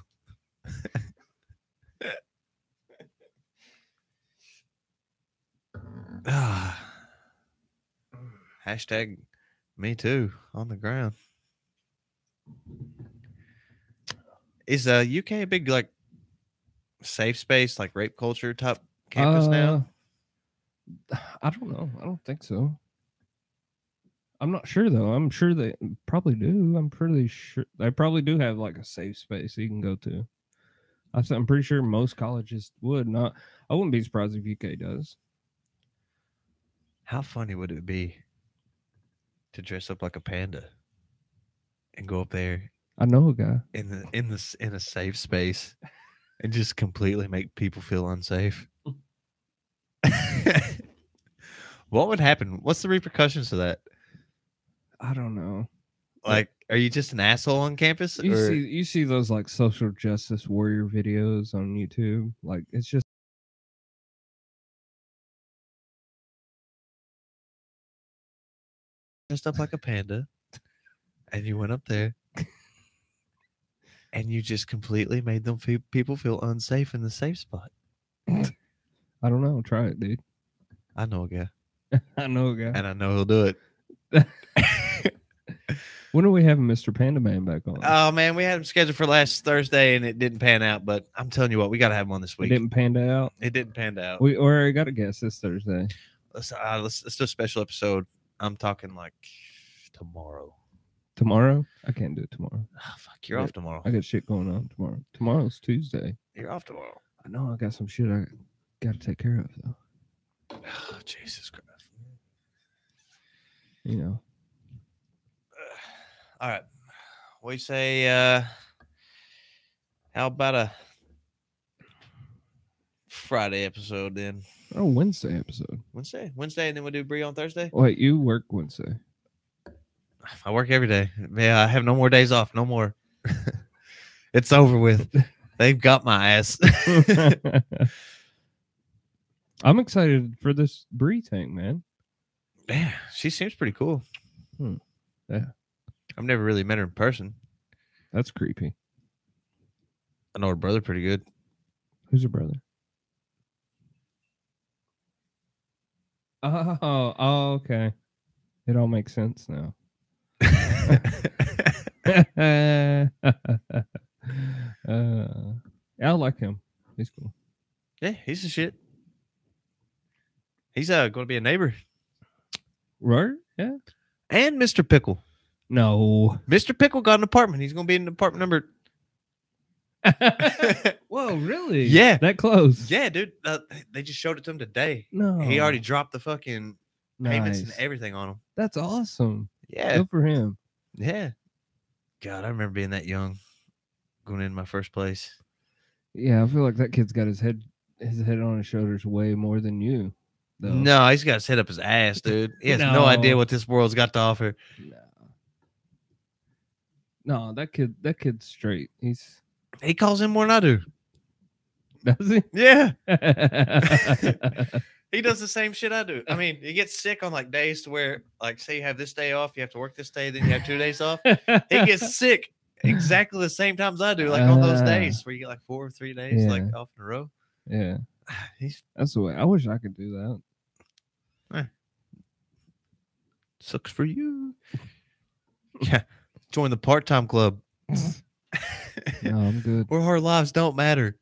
Hashtag me too on the ground. Is UK a big like safe space, like rape culture type campus now? I don't know. I don't think so. I'm not sure though. I'm sure they probably do. I'm pretty sure they probably do have like a safe space you can go to. I'm pretty sure most colleges would not. I wouldn't be surprised if UK does. How funny would it be to dress up like a panda and go up there I know a guy. in a safe space and just completely make people feel unsafe? What would happen? What's the repercussions to that? I don't know. Like, are you just an asshole on campus? You see those like social justice warrior videos on YouTube. Like it's just dressed up like a panda and you went up there and you just completely made them people feel unsafe in the safe spot. I don't know. Try it, dude. I know a guy, I know a guy. and I know he'll do it. When are we having Mr. Panda Man back on? Oh man, we had him scheduled for last Thursday and it didn't pan out. But I'm telling you what, we got to have him on this It week. didn't panda out. It didn't pan out. We already got a guest this Thursday. Let's do a special episode. I'm talking like tomorrow. Tomorrow? I can't do it tomorrow. Oh, fuck, you're off tomorrow. I got shit going on tomorrow. Tomorrow's Tuesday. You're off tomorrow. I know I got some shit I got to take care of though. Oh, Jesus Christ. You know. All right. We say, how about a Friday episode then? Oh, Wednesday episode. Wednesday, and then we'll do Brie on Thursday. Wait, you work Wednesday? I work every day. Yeah, I have no more days off. No more. It's over with. They've got my ass. I'm excited for this Brie thing, man. Yeah, she seems pretty cool. Yeah. I've never really met her in person. That's creepy. I know her brother pretty good. Who's your brother? Oh, okay. It all makes sense now. I like him. He's cool. Yeah, he's the shit. He's going to be a neighbor. Right? Yeah. And Mr. Pickle. No. Mr. Pickle got an apartment. He's going to be in apartment number. Whoa, really? Yeah. That close? Yeah, dude. They just showed it to him today. No. He already dropped the fucking payments and Nice. everything on him. That's awesome. Yeah. Good for him. Yeah. God, I remember being that young, going in my first place. Yeah, I feel like that kid's got his head on his shoulders way more than you. Though. No, he's got his head up his ass, dude. He has no idea what this world's got to offer. No, that kid's straight. He calls in more than I do. Does he? Yeah. He does the same shit I do. I mean, he gets sick on like days to where, like, say you have this day off, you have to work this day, then you have 2 days off. He gets sick exactly the same times I do, like on those days where you get like 4 or 3 days like off in a row. Yeah. That's the way. I wish I could do that. Sucks for you. Yeah. Join the part-time club. No, I'm good. Where our lives don't matter.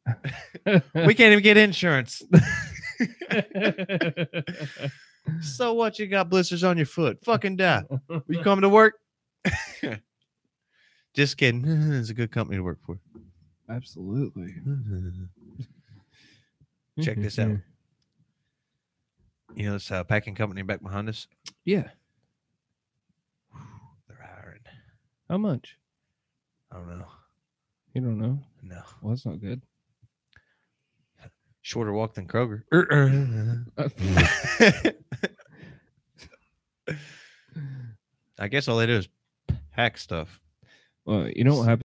We can't even get insurance. So what? You got blisters on your foot. Fucking die. You coming to work? Just kidding. It's a good company to work for. Absolutely. Check this out. You know this packing company back behind us? Yeah. They're hiring. How much? I don't know. You don't know? No. Well, that's not good. Shorter walk than Kroger. I guess all they do is pack stuff. Well, you know what happened?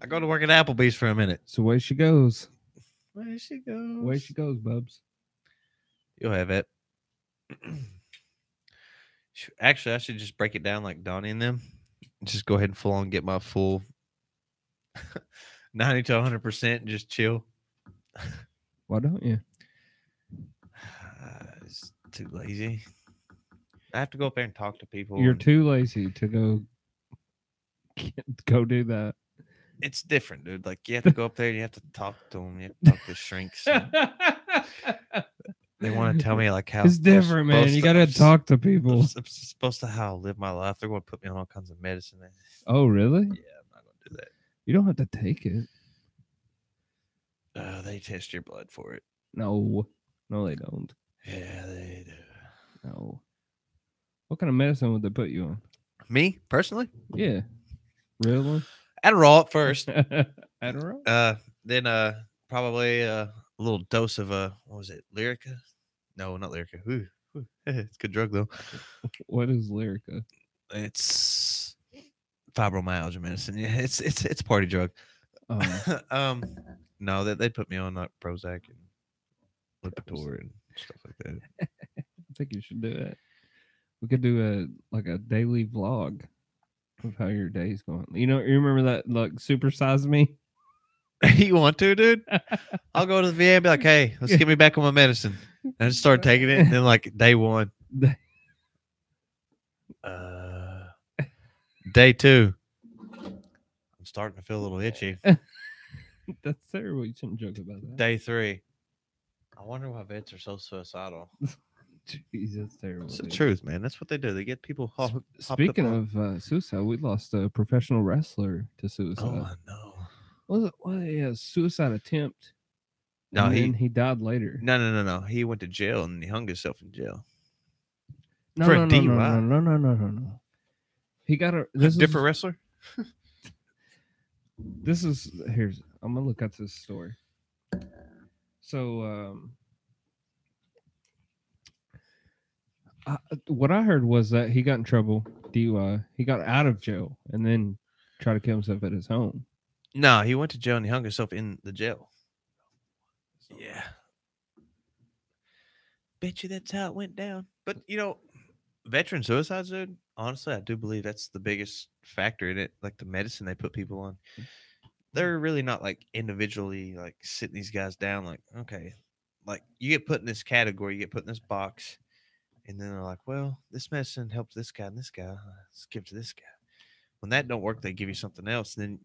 I go to work at Applebee's for a minute. So away she goes. Where she goes. Away she goes, Bubs. You'll have it. Actually, I should just break it down like Donnie and them. Just go ahead and full on get my full 90 to 100% and just chill. Why don't you? just too lazy. I have to go up there and talk to people. You're and too lazy to go do that. It's different, dude. Like you have to go up there and you have to talk to them. You have to talk to shrinks. and They want to tell me like how It's different, man. You got to talk to people. I'm supposed to how live my life. They're going to put me on all kinds of medicine. Oh, really? Yeah, I'm not going to do that. You don't have to take it. They test your blood for it. No, they don't. Yeah, they do. No. What kind of medicine would they put you on? Me personally, Yeah, really? Adderall at first. Adderall? Then probably a little dose of what was it, Lyrica? No, not Lyrica. Ooh, it's a good drug though. What is Lyrica? It's fibromyalgia medicine. Yeah, it's party drug. No, they put me on like Prozac and Lipitor and stuff like that. I think you should do it. We could do a daily vlog of how your day's going. You remember that like Super Size Me? You want to, dude? I'll go to the VA and be like, hey, let's get me back on my medicine. And I just start taking it. And then like day 1. Day 2. I'm starting to feel a little itchy. That's terrible. You shouldn't joke about that. Day 3. I wonder why vets are so suicidal. Jeez, that's terrible. It's the truth, man. That's what they do. They get people Speaking of suicide, we lost a professional wrestler to suicide. Oh, no. Was it? Well, yeah, suicide attempt. No, he died later. No. He went to jail and he hung himself in jail. No, no. He got a different wrestler. I'm gonna look at this story. So, what I heard was that he got in trouble, DUI. He got out of jail and then tried to kill himself at his home. No, he went to jail and he hung himself in the jail. Yeah. Bet you that's how it went down. But, veteran suicides, dude, honestly, I do believe that's the biggest factor in it. Like the medicine they put people on. They're really not like individually like sitting these guys down like, okay, like you get put in this category, you get put in this box, and then they're like, well, this medicine helps this guy and this guy. Let's give it to this guy. When that don't work, they give you something else. And then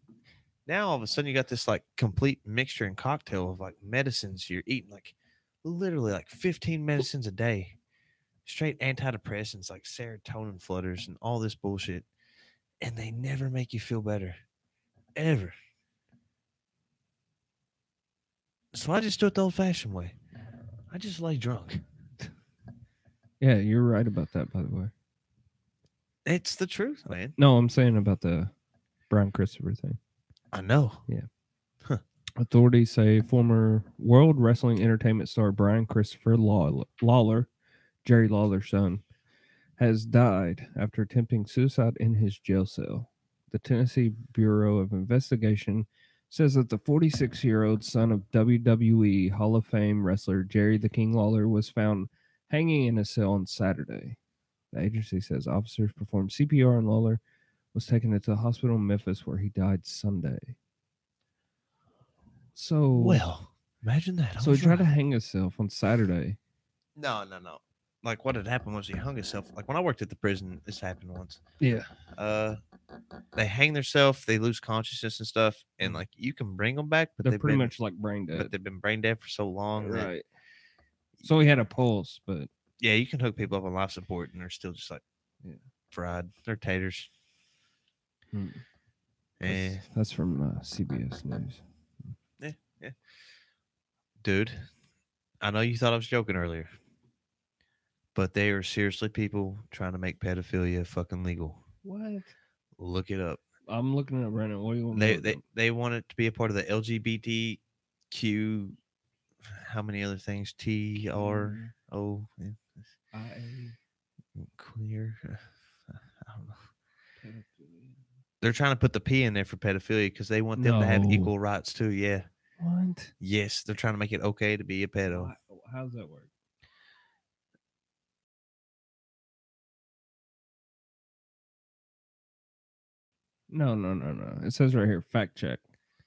now all of a sudden you got this like complete mixture and cocktail of like medicines you're eating, like literally like 15 medicines a day, straight antidepressants like serotonin flutters and all this bullshit, and they never make you feel better ever. So I just do it the old-fashioned way. I just lay drunk. Yeah, you're right about that, by the way. It's the truth, man. No, I'm saying about the Brian Christopher thing. I know. Yeah. Huh. Authorities say former World Wrestling Entertainment star Brian Christopher Lawler, Jerry Lawler's son, has died after attempting suicide in his jail cell. The Tennessee Bureau of Investigation says that the 46-year-old son of WWE Hall of Fame wrestler Jerry the King Lawler was found hanging in a cell on Saturday. The agency says officers performed CPR on Lawler, was taken to the hospital in Memphis where he died Sunday. So, well, imagine that. So he tried to hang himself on Saturday. No. Like what had happened was he hung himself. Like when I worked at the prison, this happened once. Yeah. They hang themselves, they lose consciousness and stuff, and like you can bring them back, but they're pretty much like brain dead. But they've been brain dead for so long, right? So he had a pulse, but yeah, you can hook people up on life support, and they're still just like fried. They're taters. That's from CBS News. Yeah. Dude, I know you thought I was joking earlier, but they are seriously people trying to make pedophilia fucking legal. What? Look it up. I'm looking it up right now. What do you want? They want it to be a part of the LGBTQ. How many other things? TRO. Queer. I don't know. They're trying to put the P in there for pedophilia because they want them to have equal rights too. Yeah. What? Yes, they're trying to make it okay to be a pedo. How does that work? No. It says right here, fact check.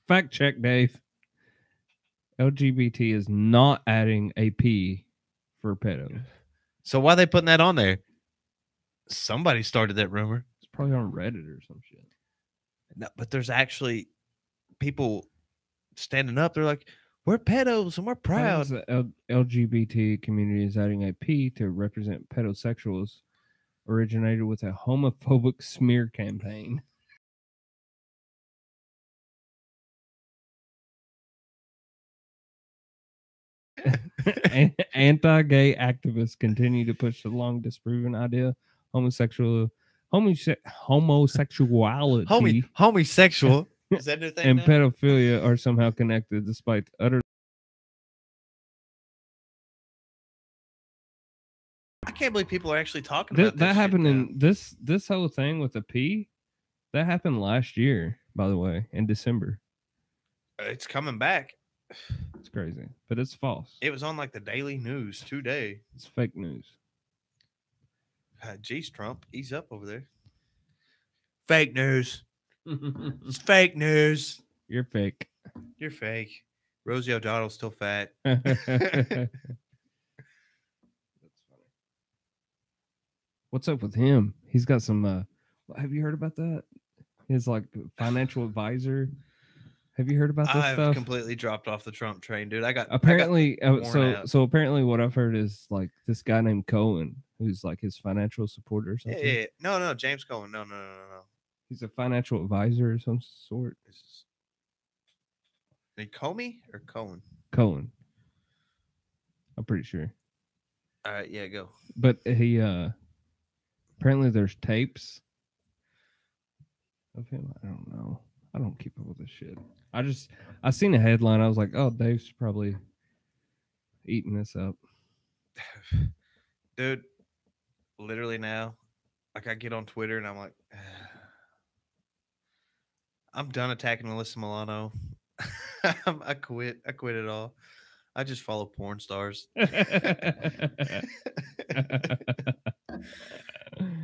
Fact check, Dave. LGBT is not adding a P for pedo. So why are they putting that on there? Somebody started that rumor. It's probably on Reddit or some shit. No, but there's actually people standing up. They're like, we're pedos and we're proud. The LGBT community is adding a P to represent pedosexuals, originated with a homophobic smear campaign. Anti-gay activists continue to push the long disproven idea homosexuality Homosexual. Is that their thing and now? pedophilia are somehow connected, despite utter. I can't believe people are actually talking about That this happened shit in this whole thing with the P. That happened last year, by the way, in December. now. It's coming back. It's crazy, but it's false. It was on like the Daily News today. It's fake news. Geez, Trump, ease up over there. Fake news. It's fake news. You're fake. You're fake. Rosie O'Donnell's still fat. That's funny. What's up with him? He's got some. Have you heard about that? His like financial advisor. Have you heard about this I've stuff? completely dropped off the Trump train, dude. Apparently, worn out. so apparently, what I've heard is like this guy named Cohen, who's like his financial supporter or something. Yeah. No, James Cohen. No. He's a financial advisor of some sort. Did Comey or Cohen? Cohen. I'm pretty sure. All right, yeah, go. But he apparently there's tapes of him. I don't know. I don't keep up with this shit. I seen a headline. I was like, oh, Dave's probably eating this up. Dude, literally now, like I get on Twitter and I'm like, I'm done attacking Melissa Milano. I quit. I quit it all. I just follow porn stars.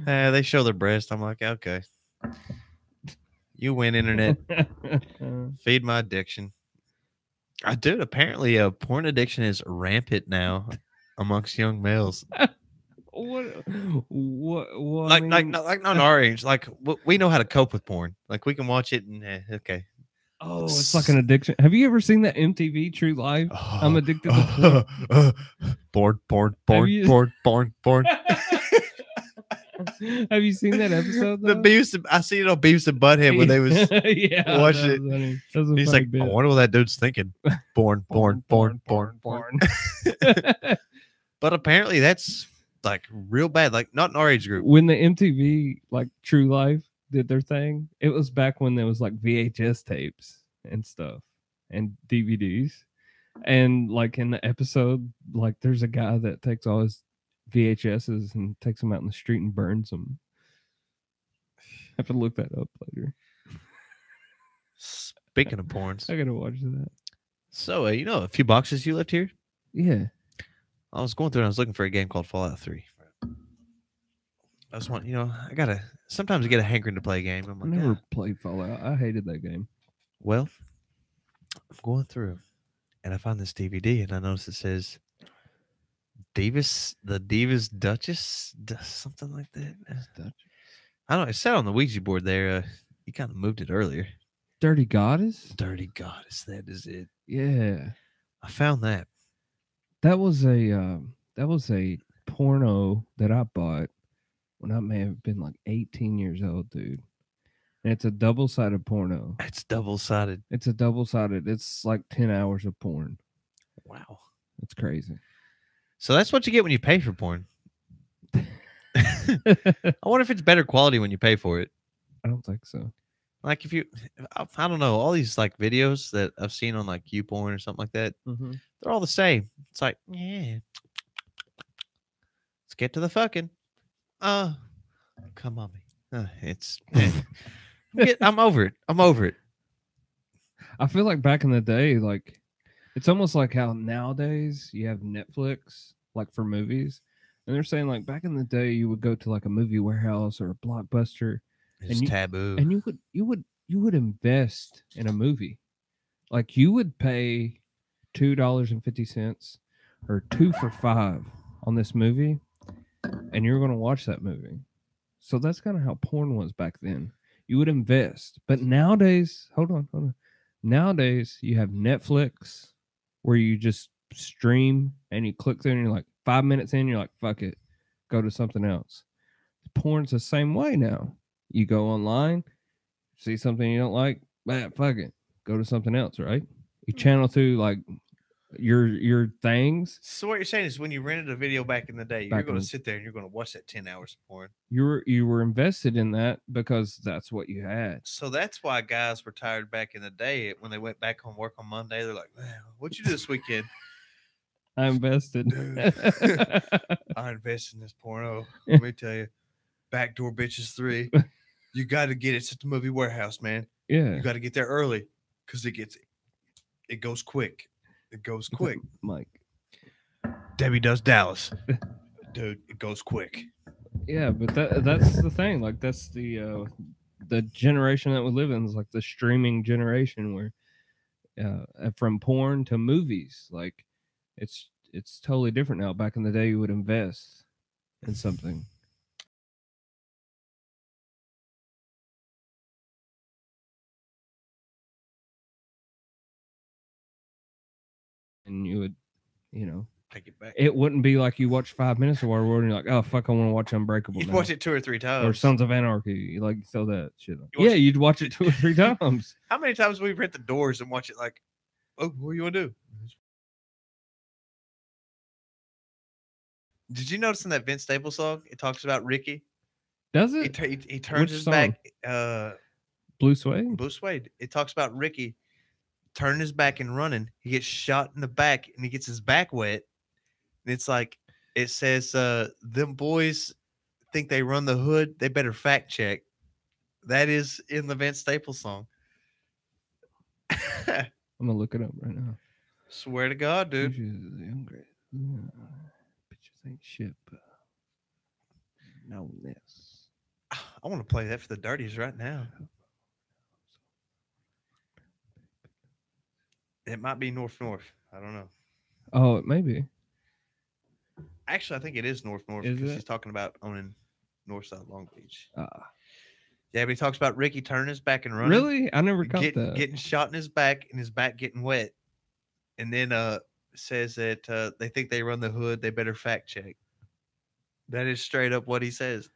They show their breast. I'm like, okay. You win, internet. Feed my addiction. Dude, apparently porn addiction is rampant now amongst young males. What? Like not our age. Like we know how to cope with porn. Like we can watch it and okay. Oh, it's like an addiction. Have you ever seen that MTV True Life? I'm addicted to porn. Porn. Have you seen that episode? Though? I seen it on Beavis and Butthead when they was watching it. He's like, I wonder what that dude's thinking. Porn. But apparently that's like real bad. Like not in our age group. When the MTV like True Life did their thing, it was back when there was like VHS tapes and stuff and DVDs. And like in the episode, like there's a guy that takes all his VHSs and takes them out in the street and burns them. I have to look that up later. Speaking of porns, I gotta watch that. So a few boxes you left here. Yeah, I was going through and I was looking for a game called Fallout 3. I just want, I gotta sometimes I get a hankering to play a game. I'm like, I never played Fallout. I hated that game. Well, I'm going through and I find this DVD and I notice it says the Divas Duchess, something like that. I don't know. It said on the Ouija board there. You kind of moved it earlier. Dirty Goddess? Dirty Goddess. That is it. Yeah. I found that. That was a porno that I bought when I may have been like 18 years old, dude. And it's a double-sided porno. It's double-sided. It's a double-sided. It's like 10 hours of porn. Wow. That's crazy. So that's what you get when you pay for porn. I wonder if it's better quality when you pay for it. I don't think so. Like I don't know, all these like videos that I've seen on like YouPorn or something like that, they're all the same. It's like, yeah, let's get to the fucking. Come on, me. I'm over it. I'm over it. I feel like back in the day, like it's almost like how nowadays you have Netflix, like for movies, and they're saying like back in the day you would go to like a movie warehouse or a Blockbuster. It's taboo. And you would invest in a movie. Like you would pay $2.50 or 2 for $5 on this movie. and you're going to watch that movie. So that's kind of how porn was back then. You would invest. But nowadays, hold on. Nowadays, you have Netflix where you just stream and you click through and you're like 5 minutes in, you're like, fuck it, go to something else. Porn's the same way now. You go online, see something you don't like, fuck it, go to something else, right? You channel through like your things. So what you're saying is when you rented a video back in the day, you're Back going in to the- sit there and you're going to watch that 10 hours of porn. You were invested in that because that's what you had. So that's why guys were tired back in the day. When they went back home work on Monday, they're like, man, what'd you do this weekend? I invested. Dude, I invested in this porno. Let me tell you, Backdoor Bitches 3. You got to get it. It's at the movie warehouse, man. Yeah, You got to get there early because it goes quick. It goes quick. Mike. Debbie Does Dallas. Dude, it goes quick. Yeah, but that's the thing. Like that's the generation that we live in is like the streaming generation where from porn to movies, like it's totally different now. Back in the day, you would invest in something. And you would, Take it back. it wouldn't be like you watch 5 minutes of Waterworld and you're like, oh fuck, I want to watch Unbreakable. You now. watch it 2 or 3 times. Or Sons of Anarchy, like throw that shit on. You watch Yeah, it- you'd watch it 2 or 3 times. How many times we rent the Doors and watch it like, oh, what do you want to do? Did you notice in that Vince Staples song, it talks about Ricky? Does He, it? he turns Which his song? back. Blue Suede? Blue Suede. It talks about Ricky turning his back and running. He gets shot in the back and he gets his back wet. And it's like, it says, them boys think they run the hood. They better fact check. That is in the Vince Staples song. I'm gonna look it up right now. Swear to God, dude. Bitches ain't shit, but know this. I want to play that for the Dirties right now. It might be North North. I don't know. Oh, it may be. Actually, I think it is North North Is because it? he's talking about owning Northside Long Beach. Ah. Yeah, but he talks about Ricky turning his back and running. Really? I never caught that. Getting shot in his back and his back getting wet. And then says that they think they run the hood. They better fact check. That is straight up what he says.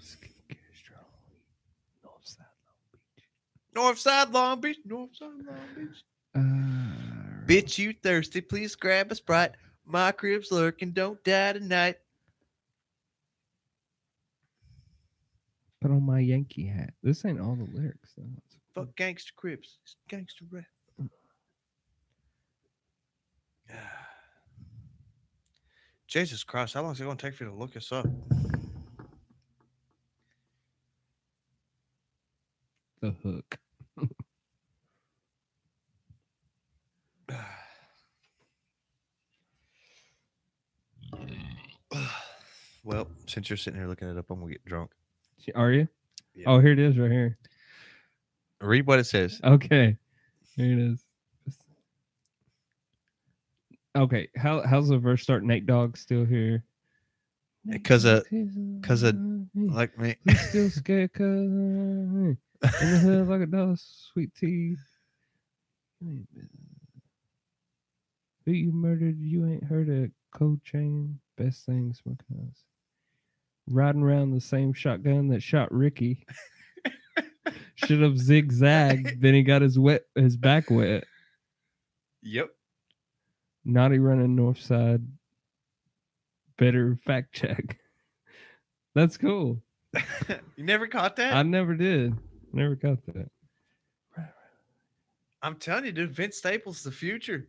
Skincare strong. Northside Long Beach. Northside Long Beach. Bitch, you thirsty? Please grab a Sprite. My crib's lurking. Don't die tonight. Put on my Yankee hat. This ain't all the lyrics though. Fuck gangster cribs. It's gangster rap. Jesus Christ, how long is it going to take for you to look us up? The hook. Well, since you're sitting here looking it up, I'm going to get drunk. Are you? Yeah. Oh, here it is right here. Read what it says. Okay. Here it is. Okay. How's the verse start? Nate Dogg still here. Because like me. He's still scared cause in the hood like a dog, sweet tea. Who you murdered? You ain't heard of Cold Chain. Best thing smoking house. Riding around the same shotgun that shot Ricky. Should have zigzagged. Then he got his back wet. Yep. Naughty running north side. Better fact check. That's cool. You never caught that? I never did. Never caught that. I'm telling you, dude, Vince Staples, the future.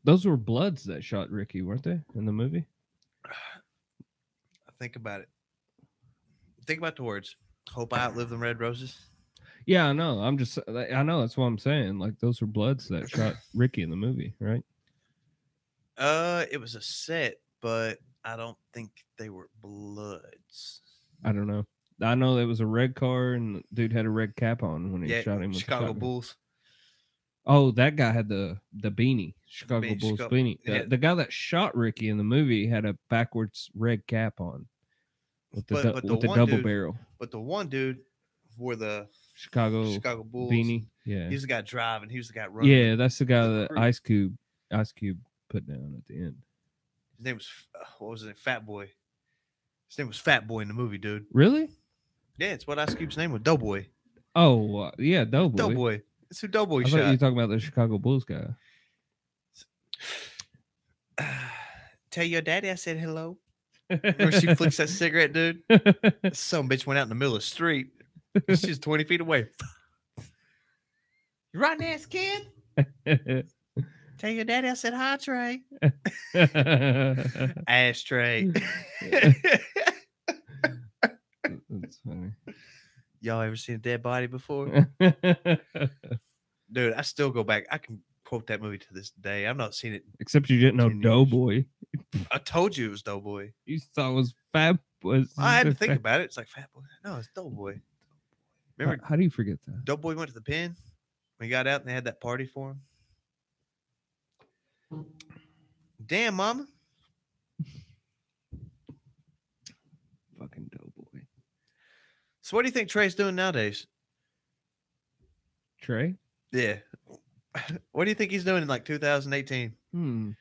Those were Bloods that shot Ricky, weren't they, in the movie? Think about it. Think about the words. Hope I outlive them red roses. Yeah, I know. I know. That's what I'm saying. Like, those were Bloods that shot Ricky in the movie, right? It was a set, but I don't think they were Bloods. I don't know. I know it was a red car, and the dude had a red cap on when he Yeah, shot him with the Chicago shotgun. Bulls. Oh, that guy had the beanie, Chicago Beanie, Bulls Chicago- beanie. yeah. The guy that shot Ricky in the movie had a backwards red cap on with the But the with the one double dude- barrel But the one dude wore the Chicago Chicago Bulls beanie. Yeah, He was the guy driving. He was the guy running. yeah, that's the guy that crew. Ice Cube put down at the end. His name was what was it? Fat Boy. His name was Fat Boy in the movie, dude. Really? Yeah, it's what Ice Cube's name was. Doughboy. Oh, yeah, Doughboy. Doughboy. That's who Doughboy I thought shot. you were talking about the Chicago Bulls guy. Tell your daddy I said hello. Where she flicks that cigarette, dude. Some bitch went out in the middle of the street. She's 20 feet away. You rotten ass kid. Tell your daddy I said hi, Trey. Ashtray. That's funny. Y'all ever seen a dead body before? Dude, I still go back. I can quote that movie to this day. I've not seen it. Except you didn't know 10 years. Doughboy. I told you it was Doughboy. You thought it was Fat Boy. I had to think about it. It's like Fat Boy. No, it's Doughboy. Remember, How do you forget that? Doughboy went to the pen when he got out and they had that party for him. Damn, mama. Fucking Doughboy. So, what do you think Trey's doing nowadays? Trey? Yeah. What do you think he's doing in like 2018?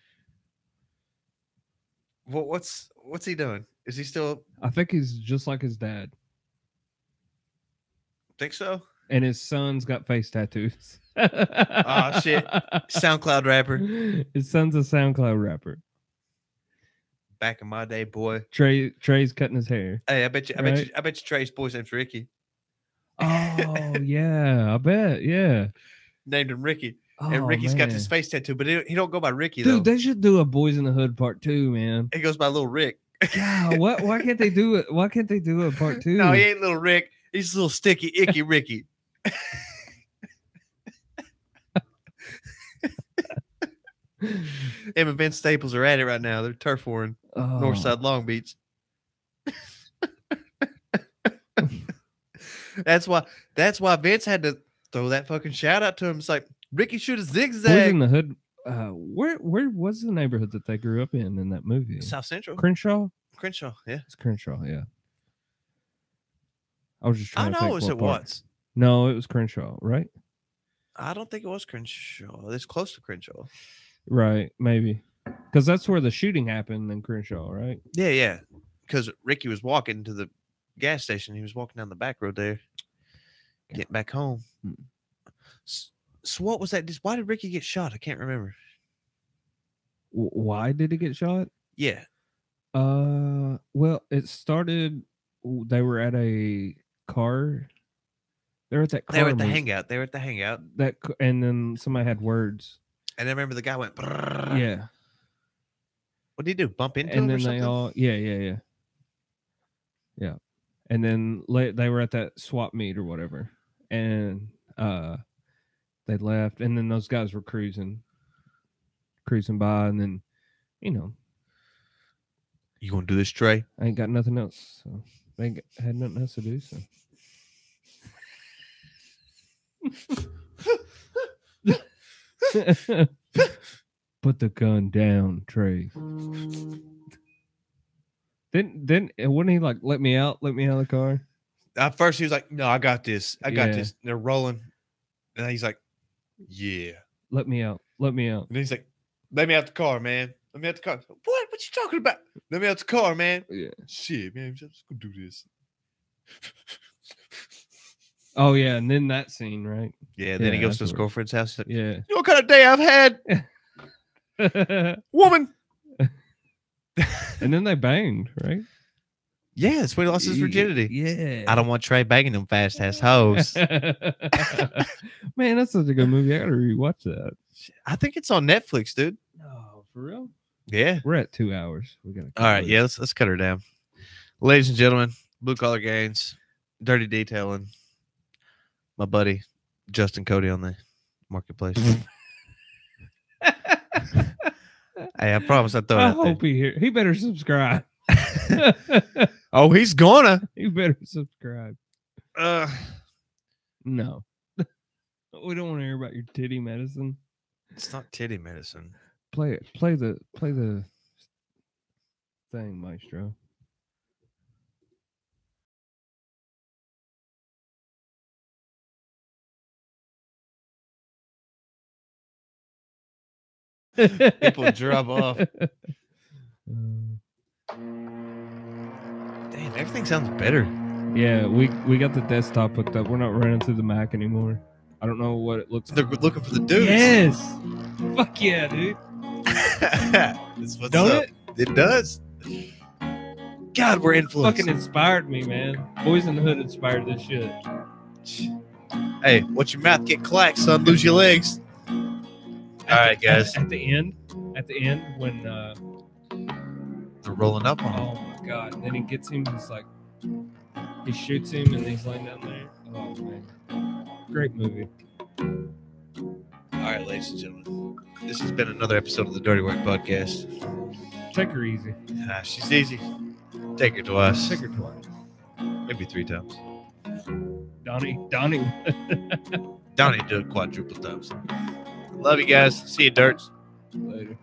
What's he doing? Is he still I think he's just like his dad. think so? And his son's got face tattoos. Oh shit. SoundCloud rapper. His son's a SoundCloud rapper. Back in my day, boy. Trey's cutting his hair. Hey, I bet you Trey's boy's name's Ricky. Oh yeah, I bet. Yeah. Named him Ricky. Oh, And Ricky's got man. this face tattoo, but he don't go by Ricky though. Dude, they should do a Boys in the Hood part 2, man. He goes by Little Rick. Yeah, why can't they do it? Why can't they do a part 2? No, he ain't Little Rick. He's little sticky, icky Ricky. Him and Vince Staples are at it right now. They're turf warring Northside Long Beach. That's why Vince had to throw that fucking shout out to him. It's like Ricky shoot a Boys zigzag. in the Hood. Where was the neighborhood that they grew up in that movie? South Central. Crenshaw. Yeah. It's Crenshaw. Yeah. I was just I trying to know think it's what at part. Watts. No, it was Crenshaw, right? I don't think it was Crenshaw. It's close to Crenshaw. Right, maybe. Because that's where the shooting happened in Crenshaw, right? Yeah. Because Ricky was walking to the gas station. He was walking down the back road there, getting back home. So what was that? Why did Ricky get shot? I can't remember. Why did he get shot? Yeah. Well, it started. They were at a car. They were at that car. They were at the meet- hangout. And then somebody had words. And I remember the guy went, "Brrr." Yeah. What did he do? Bump into And him or then they something? all, yeah. And then they were at that swap meet or whatever, and they left, and then those guys were cruising by, and then, You gonna do this, Trey? I ain't got nothing else, so had nothing else to do, so. Put the gun down, Trey. Then wouldn't he like let me out of the car? At first, he was like, "No, I got this. I got Yeah. this." And they're rolling, and then he's like, "Yeah." Let me out. And then he's like, "Let me out the car, man. Let me out the car." What? What you talking about? Let me out the car, man. Yeah. Shit, man. I'm just gonna do this. Oh yeah, and then that scene, right? Yeah. Then he Yeah, goes to his afterwards. girlfriend's house. He's like, Yeah. "You know what kind of day I've had, woman?" And then they banged, right? Yeah, that's when he lost his virginity. Yeah. I don't want Trey banging them fast ass hoes. Man, that's such a good movie. I gotta rewatch that. I think it's on Netflix, dude. No, for real? Yeah. We're at 2 hours. We gotta. All right. Yeah. Let's cut her down. Ladies and gentlemen, Blue Collar Gains, Dirty Detailing, my buddy Justin Cody on the marketplace. Hey, I promise I throw it I out there. hope he better subscribe. Oh, he's gonna. You better subscribe. Uh, No. We don't want to hear about your titty medicine. it's not titty medicine. Play the thing, Maestro. People drop off. Damn, everything sounds better. Yeah, we got the desktop hooked up. We're not running through the Mac anymore. I don't know what it looks They're like. looking for the dudes. Yes. Fuck yeah, dude. That's what's Don't up. it? It does. God, we're influenced. Fucking inspired me, man. Boys in the Hood inspired this shit. Hey, watch your mouth get clacked, son. Lose your legs. All right, guys. At the end, when They're rolling up on him. oh my god, then he gets him. He's like, he shoots him, and he's laying down there. Oh man, great movie. All right, ladies and gentlemen, this has been another episode of the Dirty Work Podcast. Take her easy. She's easy. Take her twice. Take her twice. Maybe 3 times. Donnie. Donnie do it quadruple times. Love you guys. See you, Dirts. Later.